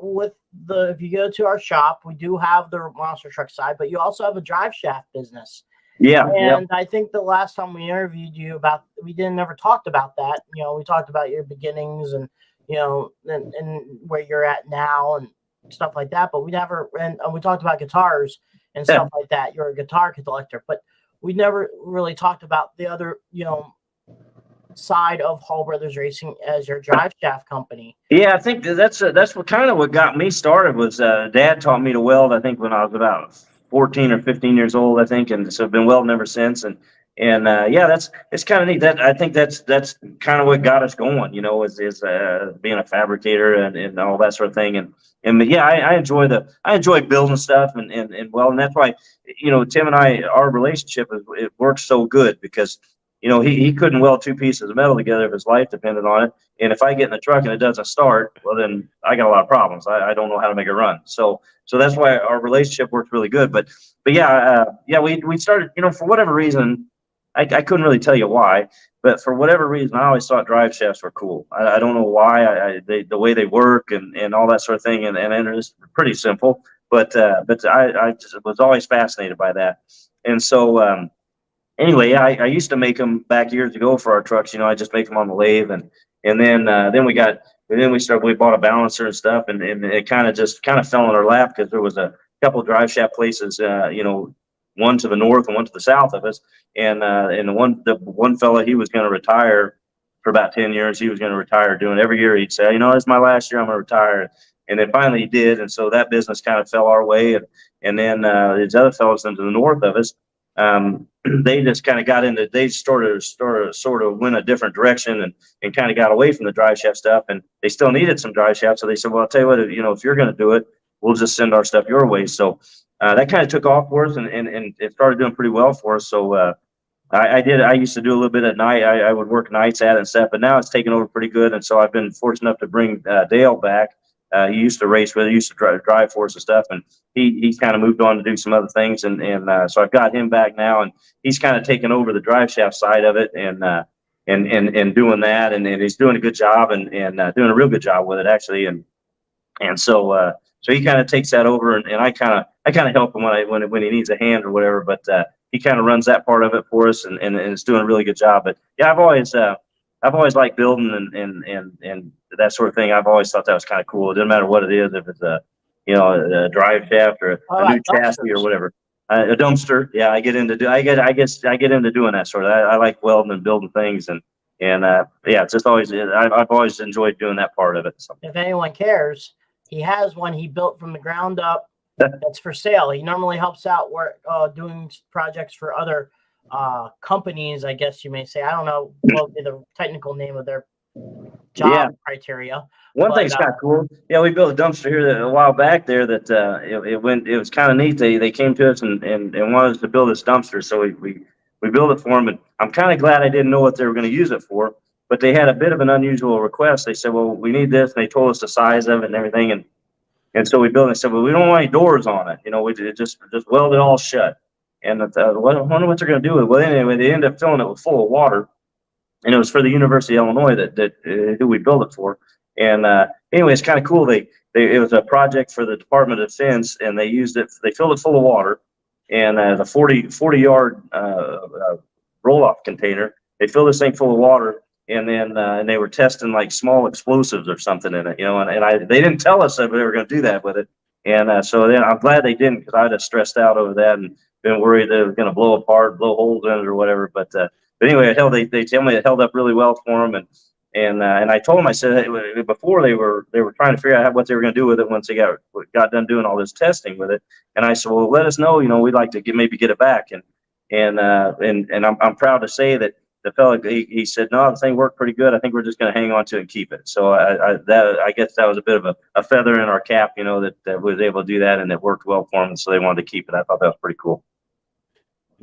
with if you go to our shop, we do have the monster truck side, but you also have a drive shaft business. Yeah. And I think the last time we interviewed you we never talked about that. We talked about your beginnings and and where you're at now and stuff like that, but we never, and we talked about guitars and stuff like that. You're a guitar collector, but we never really talked about the other side of Hall Brothers Racing as your drive shaft company. Yeah, I think that's what got me started was Dad taught me to weld. I think when I was about 14 or 15 years old, I think, and so I've been welding ever since. And yeah, it's kind of neat. That I think that's kind of what got us going. Is being a fabricator and all that sort of thing. And yeah, I enjoy building stuff and welding. That's why Tim and I, our relationship it works so good because he couldn't weld two pieces of metal together if his life depended on it. And if I get in the truck and it doesn't start, well, then I got a lot of problems. I don't know how to make it run. So that's why our relationship works really good. But yeah, we started, for whatever reason, I couldn't really tell you why, but for whatever reason, I always thought drive shafts were cool. I don't know why. The way they work and all that sort of thing, and it's pretty simple. But I just was always fascinated by that. And so. Anyway, I used to make them back years ago for our trucks. I just make them on the lathe, and then we bought a balancer and stuff, and it kind of fell in our lap because there was a couple of drive shaft places, one to the north and one to the south of us, and the one fella, he was going to retire for about 10 years. He was going to retire doing every year. He'd say, this is my last year, I'm going to retire. And then finally he did, and so that business kind of fell our way, and then these other fellows into the north of us. They just kind of got into, they sort of went a different direction and kind of got away from the drive shaft stuff, and they still needed some drive shaft. So they said, well, I'll tell you what, if you're going to do it, we'll just send our stuff your way. So that kind of took off for us and it started doing pretty well for us. So I used to do a little bit at night. I would work nights at it and stuff, but now it's taken over pretty good. And so I've been fortunate enough to bring Dale back. He used to race with, he used to drive for us and stuff, and he kind of moved on to do some other things, and so I've got him back now, and he's kind of taken over the drive shaft side of it, and doing that, and he's doing a good job, and doing a real good job with it actually, and so he kind of takes that over, and I kind of help him when he needs a hand or whatever, but he kind of runs that part of it for us, and it's doing a really good job. But yeah, I've always liked building and that sort of thing. I've always thought that was kind of cool. It doesn't matter what it is, if it's a drive shaft or a new chassis or whatever. A dumpster. Yeah, I get into doing that sort of. I like welding and building things and yeah, it's just always. I've always enjoyed doing that part of it. So. If anyone cares, he has one he built from the ground up. That's for sale. He normally helps out doing projects for other companies, I guess you may say. I don't know what would be the technical name of their job criteria. One thing's kind of cool. Yeah, we built a dumpster here a while back there that it was kind of neat. They came to us and wanted us to build this dumpster, so we built it for them. And I'm kind of glad I didn't know what they were going to use it for, but they had a bit of an unusual request. They said, well, we need this, and they told us the size of it and everything, and so we built it. They said, well, we don't want any doors on it. We just weld it all shut. And I wonder what they're going to do with it. Well, anyway, they ended up filling it full of water, and it was for the University of Illinois that who we built it for. And anyway, it's kind of cool. It was a project for the Department of Defense, and they filled it full of water, and the 40-yard roll-off container. They filled this thing full of water, and then and they were testing like small explosives or something in it, and they didn't tell us that they were going to do that with it. And so then I'm glad they didn't, because I'd have stressed out over that and been worried that it was going to blow apart, blow holes in it or whatever. But anyway, they tell me it held up really well for them. And I told them, I said, hey, before they were trying to figure out what they were going to do with it once they got done doing all this testing with it. And I said, well, let us know, we'd like to maybe get it back. And I'm proud to say that the fella, he said, no, the thing worked pretty good. I think we're just going to hang on to it and keep it. So I guess that was a bit of a feather in our cap, that was able to do that, and it worked well for them. So they wanted to keep it. I thought that was pretty cool.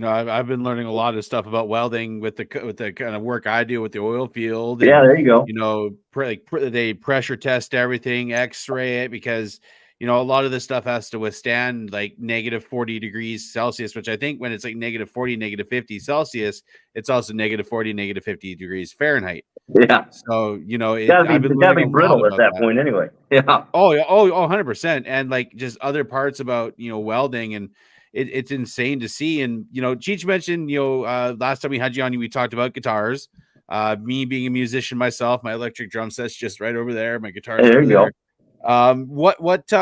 I've been learning a lot of stuff about welding with the kind of work I do with the oil field. Yeah, there you go. They pressure test everything, X-ray it, because you know, a lot of this stuff has to withstand like negative 40 degrees Celsius, which I think when it's like negative 40, negative 50 Celsius, it's also negative 40, negative 50 degrees Fahrenheit. Yeah. So, you know, It's I've been gotta learning be a lot brittle at about that that. point anyway. Yeah. Oh, yeah. Oh, 100%. And like just other parts about, you know, welding, and it's insane to see. And, you know, Cheech mentioned, you know, last time we had you on, we talked about guitars. Me being a musician myself, my electric drum set's just right over there. My guitar's There over you there. go.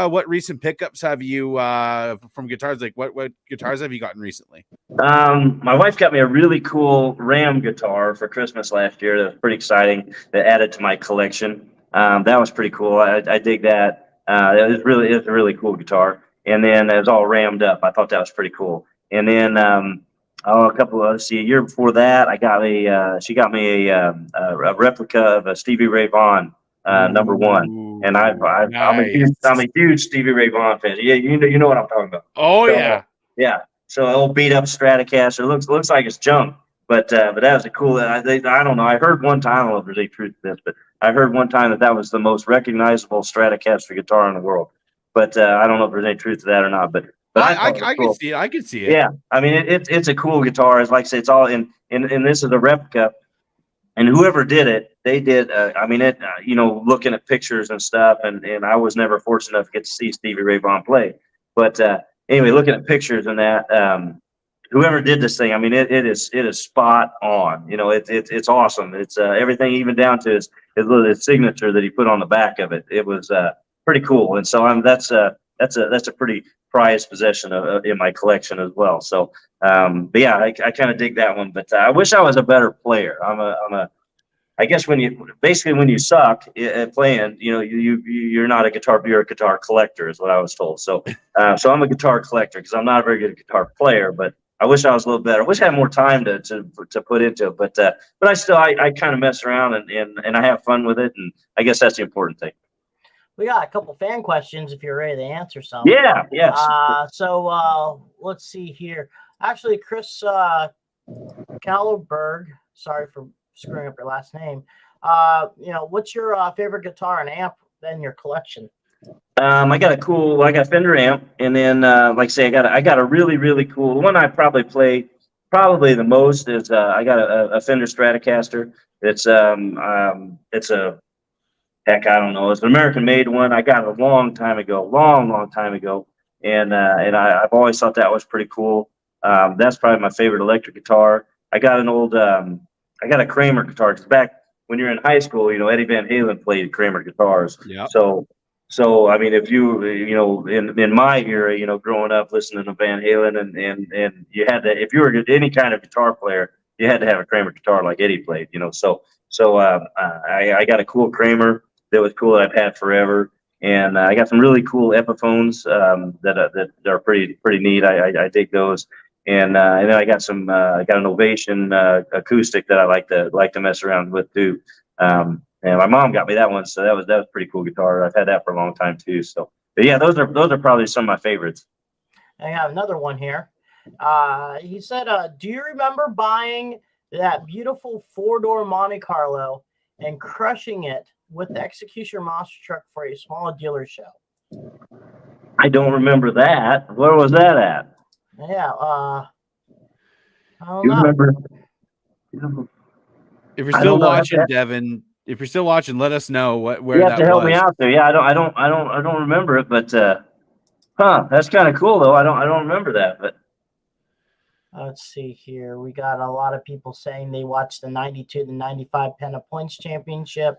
What recent pickups have you from guitars? Like what guitars have you gotten recently? My wife got me a really cool Ram guitar for Christmas last year. That was pretty exciting. That added to my collection. That was pretty cool. I dig that. It was a really cool guitar. And then it was all rammed up. I thought that was pretty cool. And then let's see, a year before that, she got me a replica of a Stevie Ray Vaughan number one. And I'm a huge Stevie Ray Vaughan fan. Yeah, you know what I'm talking about. Oh, So, yeah. yeah. So an old beat up Stratocaster looks like it's junk, but that was a cool. I don't know. I heard one time, I don't know if there's any truth to this, but I heard one time that was the most recognizable Stratocaster guitar in the world. But I don't know if there's any truth to that or not. But I cool. can see it. I can see it. Yeah, I mean it's a cool guitar. It's like I say, it's all in this is a replica. And whoever did it, they did. You know, looking at pictures and stuff, and I was never fortunate enough to get to see Stevie Ray Vaughan play. But anyway, looking at pictures and that, whoever did this thing, I mean, it is spot on. You know, it's awesome. It's everything, even down to his signature that he put on the back of it. It was pretty cool. And so that's a pretty prized possession in my collection as well. So, but yeah, I kind of dig that one. But I wish I was a better player. I guess when you suck at playing, you know, you're not a guitar, you're a guitar collector is what I was told. So, so I'm a guitar collector because I'm not a very good guitar player, but I wish I was a little better. I wish I had more time to put into it, but I kind of mess around and I have fun with it. And I guess that's the important thing. We got a couple fan questions if you're ready to answer some. Yeah, yes. So let's see here. Actually, Chris Kallerberg, sorry for screwing up your last name. You know, what's your favorite guitar and amp in your collection? I got a Fender amp, and then like I say, I got a really, really cool one. I probably play the most is I got a Fender Stratocaster. It's a heck, I don't know. It's an American-made one. I got it a long time ago, long time ago, and I've always thought that was pretty cool. That's probably my favorite electric guitar. I got a Kramer guitar because back when you're in high school, you know, Eddie Van Halen played Kramer guitars. Yeah. So I mean, if you know, in my era, you know, growing up listening to Van Halen and you had to, if you were any kind of guitar player, you had to have a Kramer guitar like Eddie played, you know. So I got a cool Kramer that was cool that I've had forever, and I got some really cool Epiphones that are pretty neat. I dig those, and then I got an Ovation acoustic that I like to mess around with too. And my mom got me that one, so that was pretty cool guitar. I've had that for a long time too. So, but yeah, those are probably some of my favorites. I have another one here. He said, "Do you remember buying that beautiful 4-door Monte Carlo and crushing it with the Executioner Monster Truck for a small dealer show?" I don't remember that. Where was that at? Yeah. I don't You know. remember? If you're still watching, Devin, if you're still watching, let us know where that was. You have to help me out there. Yeah, I don't remember it, but that's kind of cool though. I don't remember that, but Let's see here. We got a lot of people saying they watched the 92 to 95 Penta Points Championship.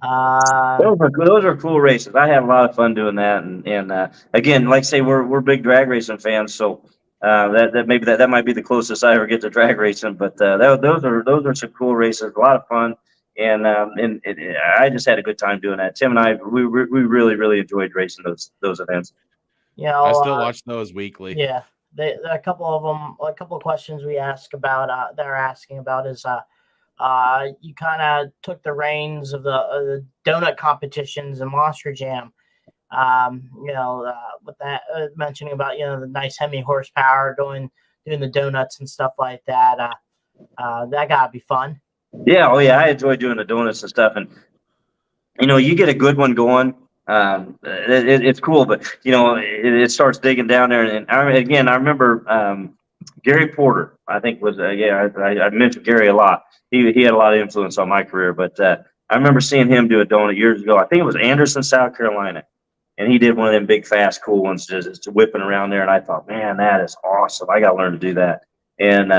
Those are cool races. I have a lot of fun doing that, and again, like I say, we're big drag racing fans, so that might be the closest I ever get to drag racing. But those are some cool races, a lot of fun, and I just had a good time doing that. Tim and I, we really enjoyed racing those events. You know, I still watch those weekly. Yeah, a couple of questions we ask about they're asking about is you kind of took the reins of the donut competitions and Monster Jam. You know, with that mentioning about, you know, the nice Hemi horsepower doing the donuts and stuff like that. That gotta be fun. Yeah, oh yeah, I enjoy doing the donuts and stuff, and you know, you get a good one going, it's cool, but it starts digging down there, and I remember Gary Porter. I think was I mentioned Gary a lot. He had a lot of influence on my career, but I remember seeing him do a donut years ago. I think it was Anderson, South Carolina, and he did one of them big, fast, cool ones, just whipping around there. And I thought, man, that is awesome. I got to learn to do that. And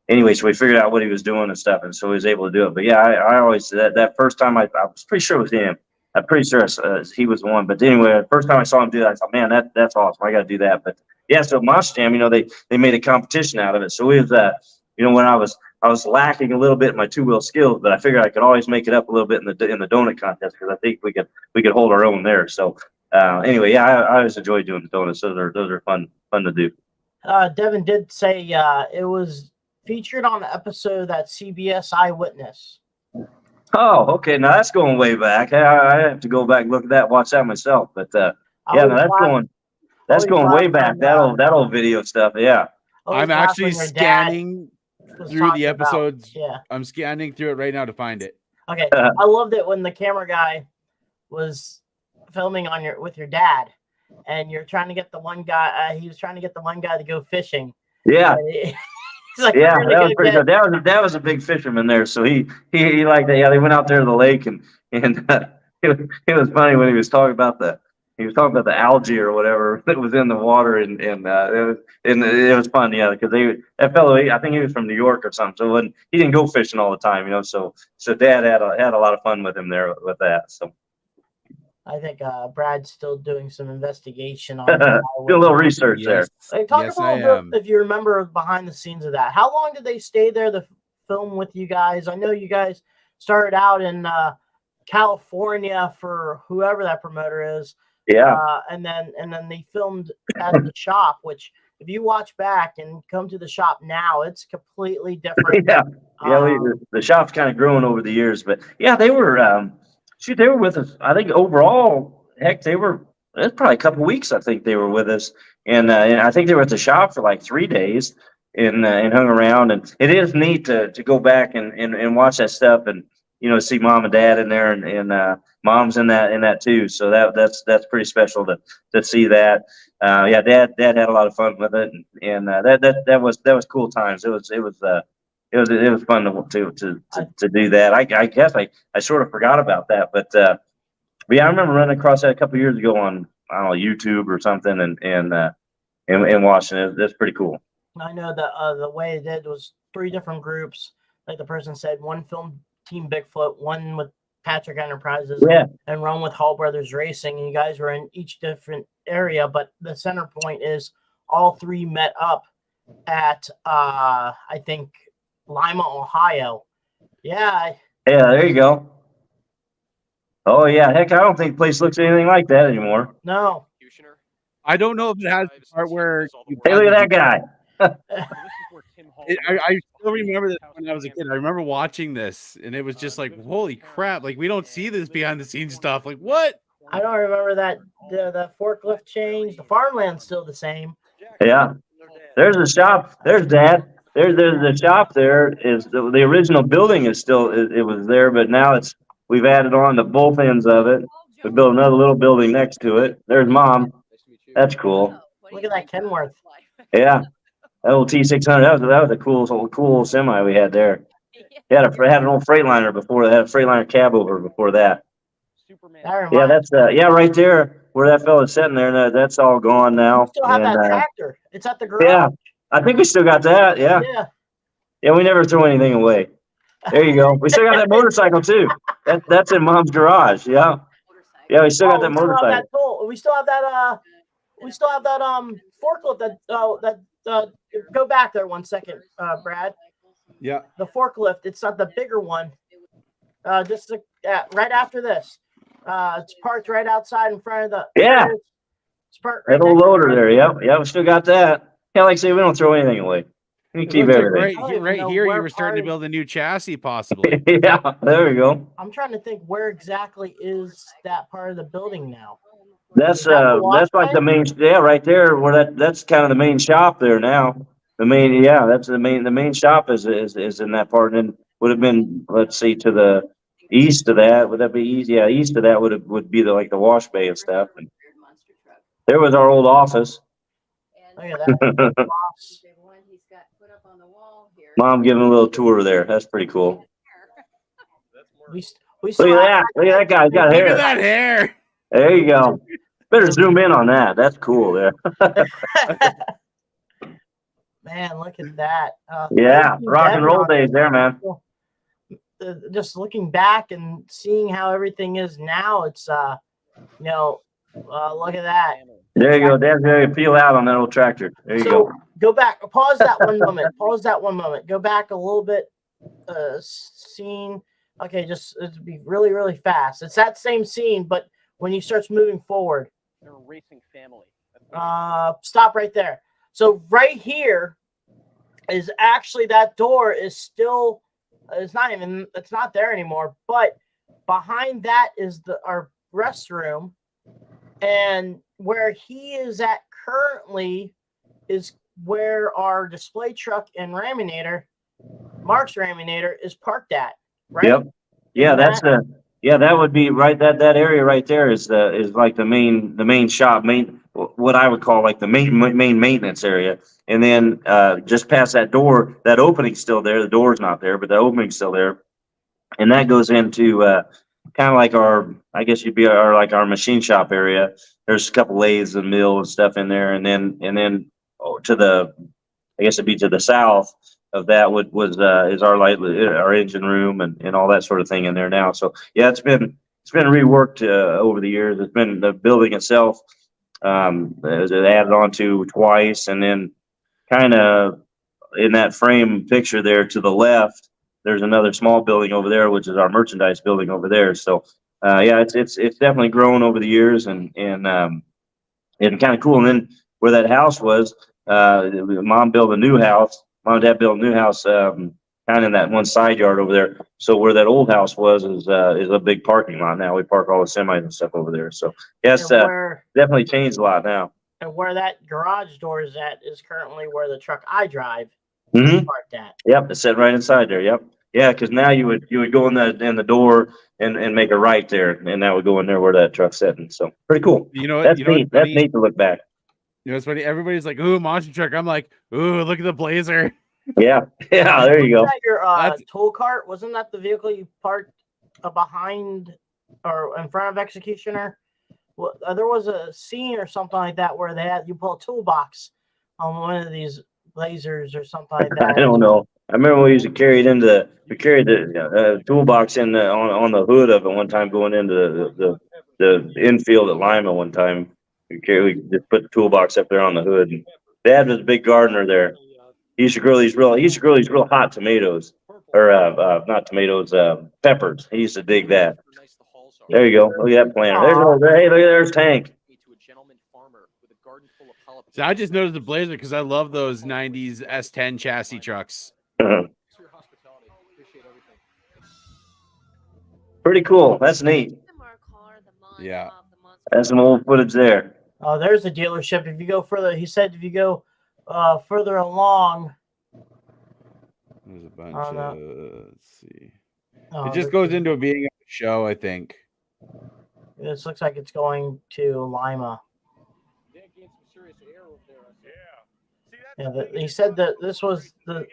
anyway, so we figured out what he was doing and stuff, and so he was able to do it. But yeah, I always that first time I was pretty sure it was him. I'm pretty sure he was the one. But anyway, the first time I saw him do that, I thought, man, that's awesome. I got to do that. But yeah, so Monster Jam, they made a competition out of it. So it was, when I was lacking a little bit in my two-wheel skills, but I figured I could always make it up a little bit in the donut contest because I think we could hold our own there. So anyway, yeah, I always enjoy doing the donuts. Those are fun to do. Devin did say it was featured on an episode that CBS Eyewitness. Oh, okay. Now that's going way back. I have to go back and look at that, watch that myself. But that's going way back. That old video stuff. Yeah. I'm actually scanning through the episodes. Yeah. I'm scanning through it right now to find it. Okay. I loved it when the camera guy was filming with your dad, and you're trying to get the one guy. He was trying to get the one guy to go fishing. Yeah. Like, yeah, that was pretty good. That was a big fisherman there, so he liked that. Yeah, they went out there to the lake, and it was funny when he was talking about the algae or whatever that was in the water, and it was fun, yeah, because that fellow, I think he was from New York or something, so he didn't go fishing all the time, so Dad had a lot of fun with him there with that. So I think Brad's still doing some investigation on do a little research there. Talk about if you remember behind the scenes of that. How long did they stay there to film with you guys? I know you guys started out in California for whoever that promoter is. Yeah. And then they filmed at the shop, which if you watch back and come to the shop now, it's completely different. Yeah. The shop's kind of grown over the years, but yeah, they were they were with us. I think overall, heck, it was probably a couple weeks. I think they were with us, and I think they were at the shop for like 3 days and hung around. And it is neat to go back and watch that stuff and see Mom and Dad in there, and Mom's in that too. So that's pretty special to see that. Yeah, Dad had a lot of fun with it, and that was cool times. It was fun to do that. I guess I sort of forgot about that, but yeah, I remember running across that a couple of years ago on, I don't know, YouTube or something, and watching it. That's pretty cool. I know that the way it did was 3 different groups. Like the person said, one filmed Team Bigfoot, one with Patrick Enterprises, and one with Hall Brothers Racing. And you guys were in each different area, but the center point is all 3 met up at I think Lima, Ohio. Yeah. Yeah, there you go. Oh yeah, heck, I don't think the place looks anything like that anymore. No. I don't know if it has the part where hey, look at that guy. I still remember this when I was a kid. I remember watching this, and it was just like, holy crap! Like, we don't see this behind the scenes stuff. Like, what? I don't remember that the forklift change. The farmland's still the same. Yeah. There's the shop. There's Dad. There's the shop. There is the original building is still it was there, but now we've added on to both ends of it. We built another little building next to it. There's Mom. That's cool. Look at that Kenworth. Yeah, that old T600. That was a cool semi we had there. Had an old Freightliner before. They had a Freightliner cab over before that. Yeah, that's right there where that fella's sitting there. That's all gone now. We still have that tractor. It's at the garage. Yeah, I think we still got that. Yeah. Yeah, we never throw anything away. There you go. We still got that motorcycle too. That's in Mom's garage. Yeah. Yeah, we still got that motorcycle. We still have that. We still have that forklift that go back there 1 second, Brad. Yeah. The forklift, it's not the bigger one. Just right after this. It's parked right outside in front of the it's parked right that old loader there, yeah, we still got that. Yeah, like I say, we don't throw anything away. We keep everything. Right here, you were starting to build a new chassis, possibly. Yeah, there we go. I'm trying to think where exactly is that part of the building now. That's like the main, right there where that's kind of the main shop there now. That's the main shop is in that part, and would have been, let's see, to East of that, would that be east? Yeah, east of that would be like the wash bay and stuff. And there was our old office. Look at that. Mom giving a little tour there. That's pretty cool. We Look still at have that. Look at that guy. He's got Look hair. at that hair. There you go. Better zoom in on that. That's cool there. Man, look at that. Yeah, rock and roll days there, man. Just looking back and seeing how everything is now, it's look at that. There you go. Dad's ready to peel out on that old tractor. There you go. Go back. Pause that one moment. Pause that one moment. Go back a little bit. Scene. Okay, just it'd be really, really fast. It's that same scene, but when he starts moving forward. They're a racing family. Stop right there. So right here is actually that door is still. It's not there anymore. But behind that is our restroom, and where he is at currently is where our display truck and Raminator, Mark's Raminator, is parked at. Right? Yep. Yeah, that would be right. That area right there is like the main shop, what I would call like the main maintenance area. And then just past that door, that opening's still there. The door's not there, but the opening's still there. And that goes into kind of like I guess you'd be our machine shop area. There's a couple lathes and mill and stuff in there, and then I guess it'd be to the south of that is our engine room and all that sort of thing in there now. So yeah, it's been reworked over the years. It's been the building itself is added on to twice, and then kind of in that frame picture there to the left, there's another small building over there, which is our merchandise building over there. So yeah, it's definitely grown over the years and kind of cool. And then where that house was, Mom built a new house. Mom and Dad built a new house kind of in that one side yard over there. So where that old house was is a big parking lot now. We park all the semis and stuff over there. So yes, definitely changed a lot now. And where that garage door is at is currently where the truck I drive Mm-hmm. is parked at. Yep, it's sitting right inside there. Yep. Yeah, because now you would go in the door and make a right there, and that would go in there where that truck's sitting. So pretty cool. You know, that's neat. That's neat to look back. You know, it's funny. Everybody's like, "Ooh, monster truck." I'm like, "Ooh, look at the Blazer." Yeah. There you go. Wasn't that your tool cart? Wasn't that the vehicle you parked behind or in front of Executioner? Well, there was a scene or something like that where you pull a toolbox on one of these Blazers or something like that. I don't know. I remember we used to carry the toolbox on the hood of it one time going into the infield at Lima one time. We just put the toolbox up there on the hood. And Dad was a big gardener there. He used to grow these real hot tomatoes, or not tomatoes, peppers. He used to dig that. There you go. Look at that planter. There's Tank. So I just noticed the Blazer because I love those '90s S10 chassis trucks. Pretty cool. That's neat. Yeah. That's some old footage there. Oh, there's the dealership. If you go further, he said if you go further along. There's a bunch of, let's see. Oh, it just goes into it being a show, I think. This looks like it's going to Lima. Yeah, he said that this was the.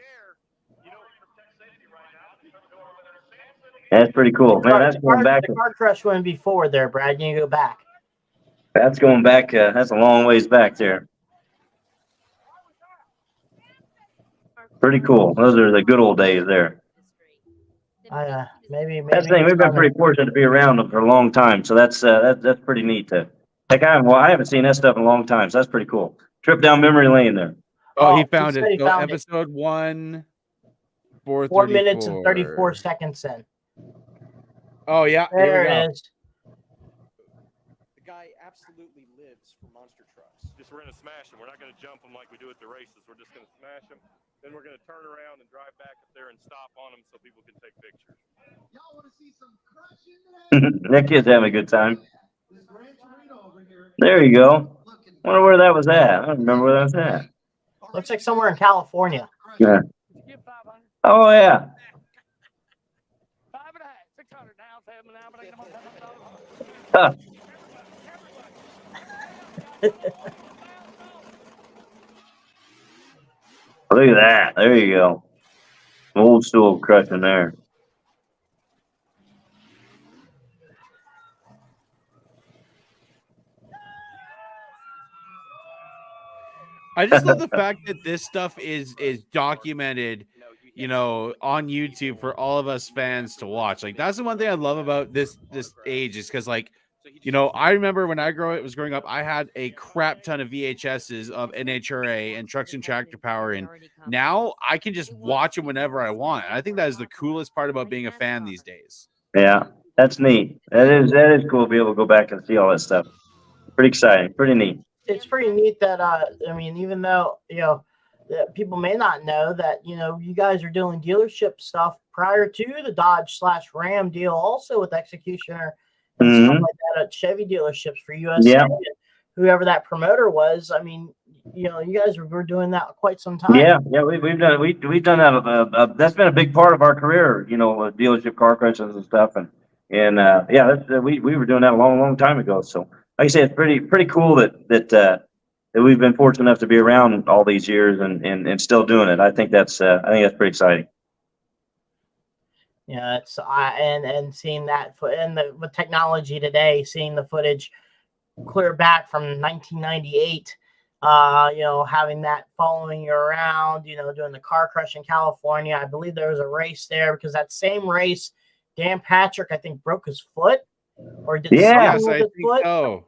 That's pretty cool, man. That's going back. The car crush wouldn't be forward there, Brad. You go back. That's going back. That's a long ways back there. Pretty cool. Those are the good old days there. Maybe that's the thing. We've been pretty fortunate to be around them for a long time, so that's pretty neat. Heck, I haven't seen that stuff in a long time, so that's pretty cool. Trip down memory lane there. Oh, he found it. So episode 1, 4 minutes and 34 seconds in. Oh yeah, there it is. The guy absolutely lives for monster trucks. We're gonna smash them. We're not gonna jump them like we do at the races. We're just gonna smash them. Then we're gonna turn around and drive back up there and stop on them so people can take pictures. Y'all want to see some crushing? That kid's having a good time. There you go. Wonder where that was at. I don't remember where that was at. Looks like somewhere in California. Yeah. Oh yeah. 5.5, 600 now. Look at that. There you go. Old school crushing there. I just love the fact that this stuff is documented, you know, on YouTube for all of us fans to watch. Like that's the one thing I love about this age is because like, you know, I remember when I was growing up, I had a crap ton of VHSs of NHRA and Trucks and Tractor Power, and now I can just watch them whenever I want. I think that is the coolest part about being a fan these days. Yeah, that's neat. That is cool to be able to go back and see all that stuff. Pretty exciting. Pretty neat. It's pretty neat that I mean, even though that people may not know that you guys are doing dealership stuff prior to the Dodge/Ram deal, also with Executioner and stuff like that at Chevy dealerships for USA. Yeah. Whoever that promoter was, I mean, you guys were doing that quite some time. Yeah, we've done that. That's been a big part of our career, with dealership car crashes and stuff, and we were doing that a long time ago. So, like I say, it's pretty cool that we've been fortunate enough to be around all these years and still doing it. I think that's pretty exciting. Yeah, it's and seeing that with technology today, seeing the footage clear back from 1998. Having that following you around, doing the car crush in California. I believe there was a race there because that same race, Dan Patrick, I think, broke his foot or did something with his foot. So.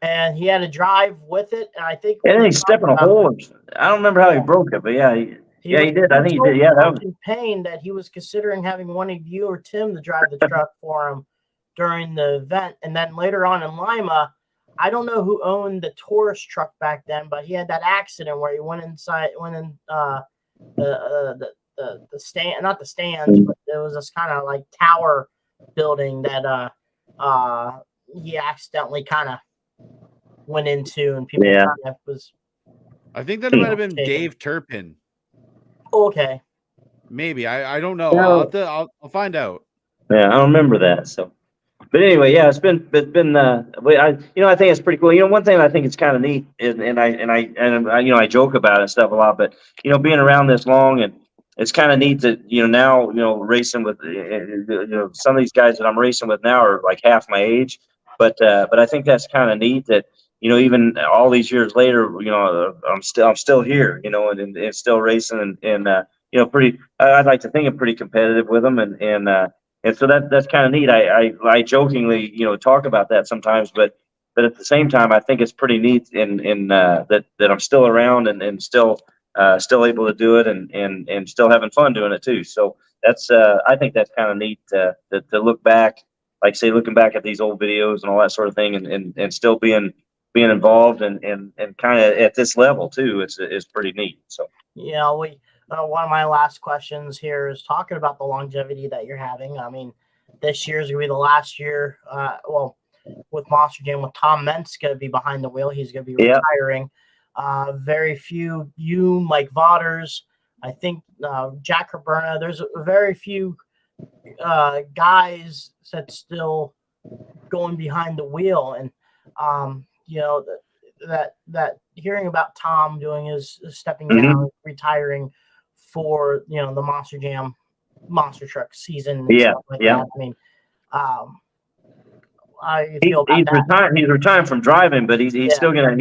And he had to drive with it. And I think he stepped in a hole. I don't remember how he broke it, but he did. I think he did. Yeah, that was in pain that he was considering having one of you or Tim to drive the truck for him during the event. And then later on in Lima, I don't know who owned the Taurus truck back then, but he had that accident where he went in the stand, not the stands, but there was this kind of like tower building that he accidentally kind of went into, and people kind of was. I think that it might have been Dave Turpin. Okay. Maybe I don't know. I'll find out. Yeah, I don't remember that. So. But anyway, yeah, it's been. I think it's pretty cool. One thing I think it's kind of neat is, and I joke about it and stuff a lot. But being around this long, and it's kind of neat that now racing with some of these guys that I'm racing with now are like half my age. But I think that's kind of neat that even all these years later, I'm still here, and still racing and pretty. I'd like to think I'm pretty competitive with them and so that's kind of neat. I jokingly, talk about that sometimes, but at the same time, I think it's pretty neat that I'm still around and still able to do it and still having fun doing it too. So that's I think that's kind of neat to look back, like say looking back at these old videos and all that sort of thing, and still being involved and kind of at this level too. It's pretty neat. So one of my last questions here is talking about the longevity that you're having. I mean, this year is going to be the last year. With Monster Jam, with Tom Mentz going to be behind the wheel. He's going to be retiring. Very few, Mike Vaughters, I think Jack Caberna. There's very few guys that's still going behind the wheel. And, that hearing about Tom doing his stepping down, retiring for the Monster Jam Monster Truck season and stuff like that. I mean, I feel he's retiring from driving, but he's still gonna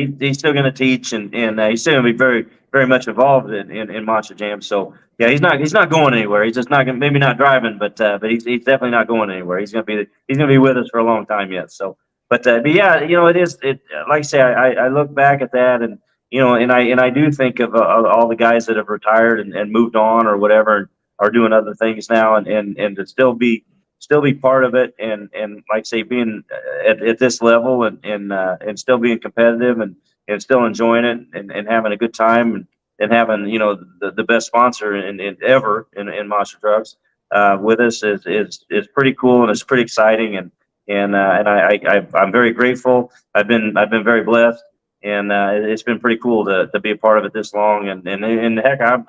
teach and he's still gonna be very, very much involved in Monster Jam. So he's not going anywhere. He's just not gonna, maybe not driving, but he's definitely not going anywhere. He's gonna be with us for a long time yet. So but yeah, it like I say, I look back at that and and I do think of all the guys that have retired and moved on or whatever and are doing other things now and to still be part of it and like say being at this level and still being competitive and still enjoying it and having a good time and having the best sponsor ever in Monster Trucks with us is pretty cool and it's pretty exciting and I'm very grateful. I've been very blessed. And it's been pretty cool to be a part of it this long. And heck, I'm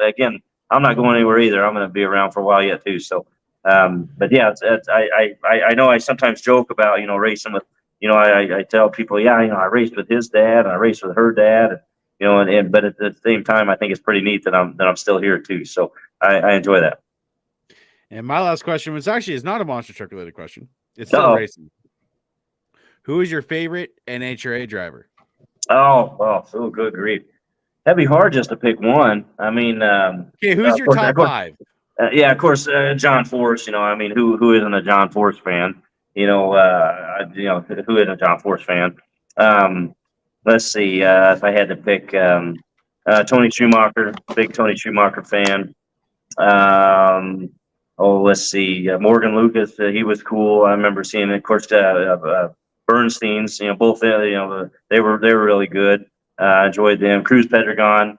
not going anywhere either. I'm going to be around for a while yet too. So, but yeah, I know I sometimes joke about racing with I tell people, yeah, I raced with his dad and I raced with her dad, but at the same time, I think it's pretty neat that I'm still here too. So I enjoy that. And my last question is not a monster truck related question. It's still Uh-oh. racing. Who is your favorite NHRA driver? Oh, good grief. That'd be hard just to pick one. I mean, Okay, who's your top five? Of course, John Force. Who isn't a John Force fan? Who isn't a John Force fan? Let's see. If I had to pick, Tony Schumacher, big Tony Schumacher fan. Let's see. Morgan Lucas, he was cool. I remember seeing, of course, Bernstein's. Both. They were really good. Enjoyed them. Cruz Pedregon,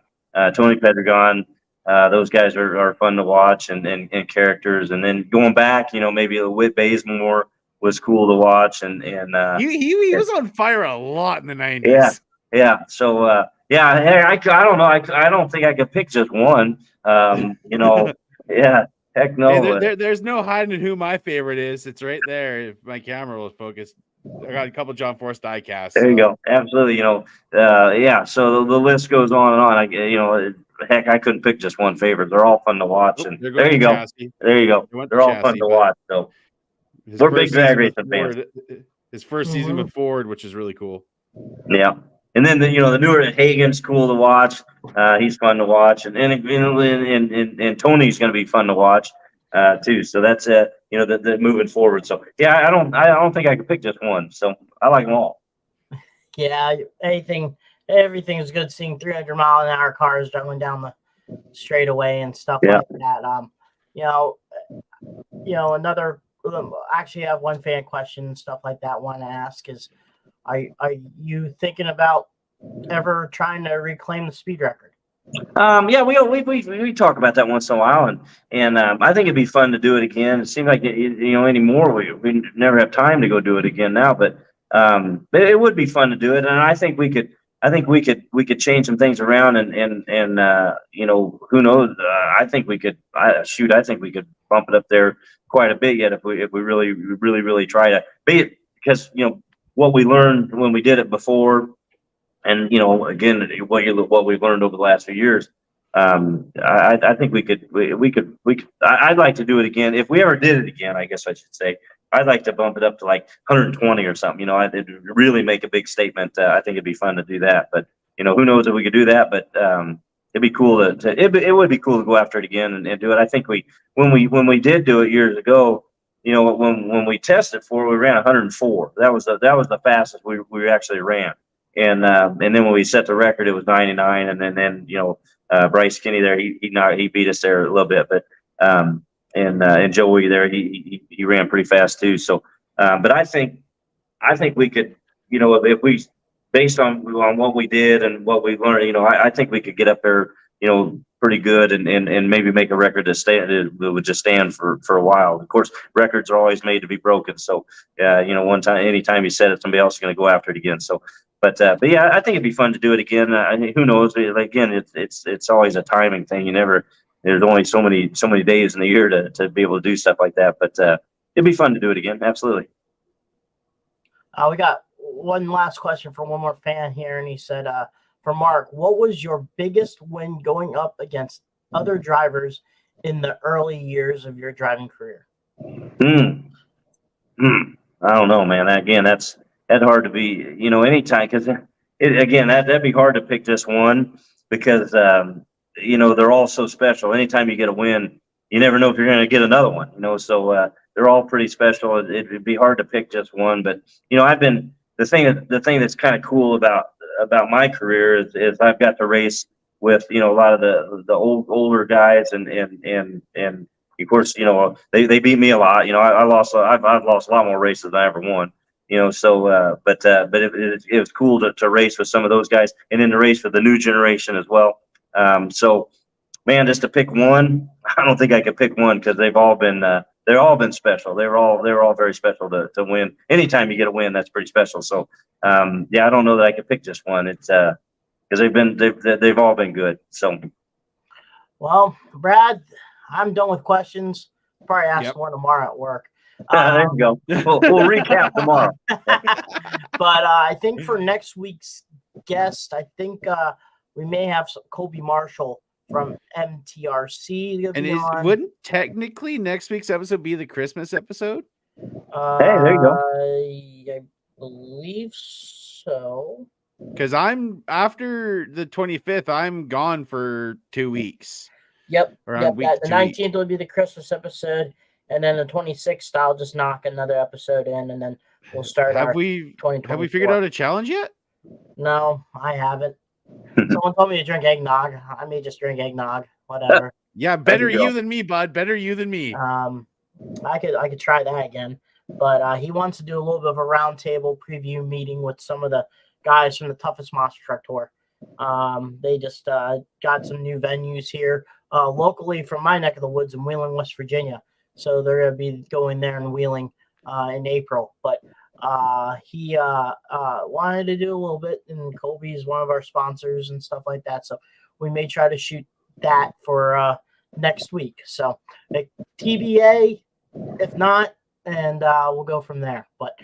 Tony Pedregon. Those guys are fun to watch and characters. And then going back, maybe Whit Bazemore was cool to watch. And he was on fire a lot in the 90s. Yeah. So I don't know. I don't think I could pick just one. Yeah. Heck no. Hey, there's no hiding who my favorite is. It's right there. If my camera was focused, I got a couple John Force diecasts. There you go. Absolutely. Yeah. So the list goes on and on. Heck, I couldn't pick just one favorite. They're all fun to watch. And there you go. There you go. They're all fun to watch. So we're big drag racing fans. His first season with Ford, which is really cool. Yeah. And then the newer Hagen's cool to watch. He's fun to watch, and Tony's going to be fun to watch too. So that's the moving forward. So yeah, I don't think I could pick just one. So I like them all. Yeah, everything is good. Seeing 300-mile-an-hour cars driving down the straightaway and stuff like that. Another. Actually, I have one fan question and stuff like that. Want to ask is, are you thinking about ever trying to reclaim the speed record? Yeah, we talk about that once in a while, and I think it'd be fun to do it again. It seems like anymore we never have time to go do it again now, but it would be fun to do it, and I think we could change some things around, and who knows? I think we could. I think we could bump it up there quite a bit yet if we really try to be it, because what we learned when we did it before, and again what we've learned over the last few years. I think we could. I'd like to do it again if we ever did it again. I guess I should say. I'd like to bump it up to like 120 or something. It'd really make a big statement. I think it'd be fun to do that. But who knows if we could do that? But it'd be cool it would be cool to go after it again and do it. I think when we did do it years ago, when we tested for it, we ran 104. That was the fastest we actually ran. And then when we set the record, it was 99. And then Bryce Kinney there, he beat us there a little bit, but and Joey there, he ran pretty fast too. So, but I think we could, if we, based on what we did and what we learned, I think we could get up there, pretty good and maybe make a record that would just stand for a while. Of course, records are always made to be broken. So, anytime you set it, somebody else is going to go after it again. So, but yeah, I think it'd be fun to do it again. Who knows? Again, it's always a timing thing. There's only so many days in the year to be able to do stuff like that. But it'd be fun to do it again. Absolutely. We got one last question from one more fan here, and he said, for Mark, what was your biggest win going up against other drivers in the early years of your driving career? I don't know, man. Again, that's hard to be, anytime, because that'd be hard to pick just one, because they're all so special. Anytime you get a win, you never know if you're going to get another one. So they're all pretty special. It'd be hard to pick just one, but I've been the thing that's kind of cool about my career is I've got to race with a lot of the older guys, and of course they beat me a lot. I've lost a lot more races than I ever won. So but it was cool to race with some of those guys, and then to race with the new generation as well. So man, just to pick one, I don't think I could pick one, because they've all been special. They're all very special to win. Anytime you get a win, that's pretty special. So yeah, I don't know that I could pick just one. It's because they've all been good. So, well, Brad, I'm done with questions. Probably ask one tomorrow at work. There you go. We'll recap tomorrow. But I think for next week's guest, I think we may have Colby Marshall from MTRC. And wouldn't technically next week's episode be the Christmas episode? Hey, there you go. I believe so. Because I'm after the 25th, I'm gone for 2 weeks. Yep. Around week The 2 19th will be the Christmas episode, and then the 26th, I'll just knock another episode in, and then we'll start. Have we figured out a challenge yet? No, I haven't. Someone told me to drink eggnog. I may just drink eggnog. Whatever. Yeah, better you than me, bud. Better you than me. I could try that again, but he wants to do a little bit of a roundtable preview meeting with some of the guys from the toughest monster truck tour. They just got some new venues here locally from my neck of the woods in Wheeling, West Virginia. So they're going to be going there and Wheeling in April. But he wanted to do a little bit, and Colby's one of our sponsors and stuff like that. So we may try to shoot that for next week. So TBA, if not, and we'll go from there. But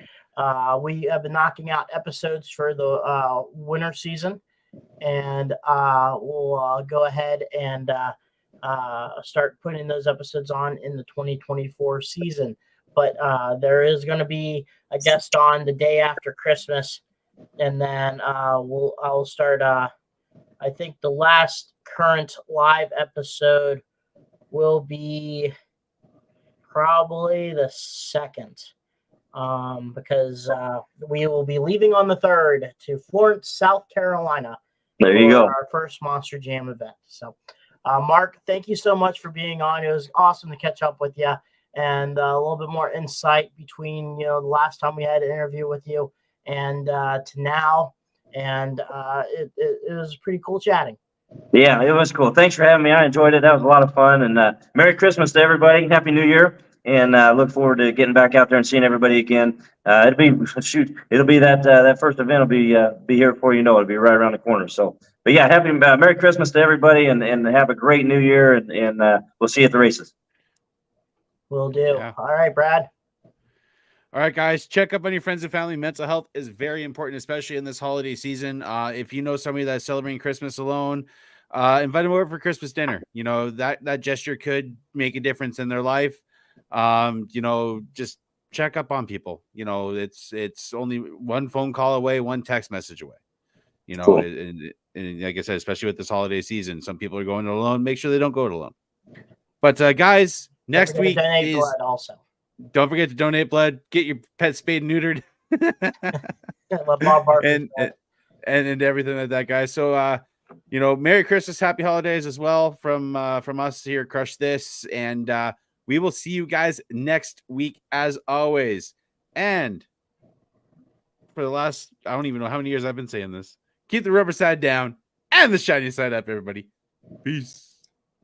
we have been knocking out episodes for the winter season, and we'll go ahead and start putting those episodes on in the 2024 season. But there is going to be a guest on the day after Christmas, and then I'll start. I think the last current live episode will be probably the 2nd, because we will be leaving on the 3rd to Florence, South Carolina. There you go. Our first Monster Jam event. So, Mark, thank you so much for being on. It was awesome to catch up with you, and a little bit more insight between the last time we had an interview with you and to now. And it was pretty cool chatting. Yeah, it was cool. Thanks for having me. I enjoyed it. That was a lot of fun. And Merry Christmas to everybody. Happy New Year. And look forward to getting back out there and seeing everybody again. It'll be that first event will be here before you know it. It'll be right around the corner. So, but yeah, happy Merry Christmas to everybody, and have a great New Year. And we'll see you at the races. Will do. Yeah. All right, Brad. All right, guys, check up on your friends and family. Mental health is very important, especially in this holiday season. If you know somebody that's celebrating Christmas alone, invite them over for Christmas dinner. That gesture could make a difference in their life. Just check up on people. It's only one phone call away, one text message away. Cool. And like I said, especially with this holiday season, some people are going it alone. Make sure they don't go it alone. But guys, next week is blood also. Don't forget to donate blood. Get your pet spayed and neutered. and everything like that, guys. So Merry Christmas, Happy Holidays as well from us here at Crush This, and we will see you guys next week as always. And for the last, I don't even know how many years I've been saying this, keep the rubber side down and the shiny side up, everybody. Peace.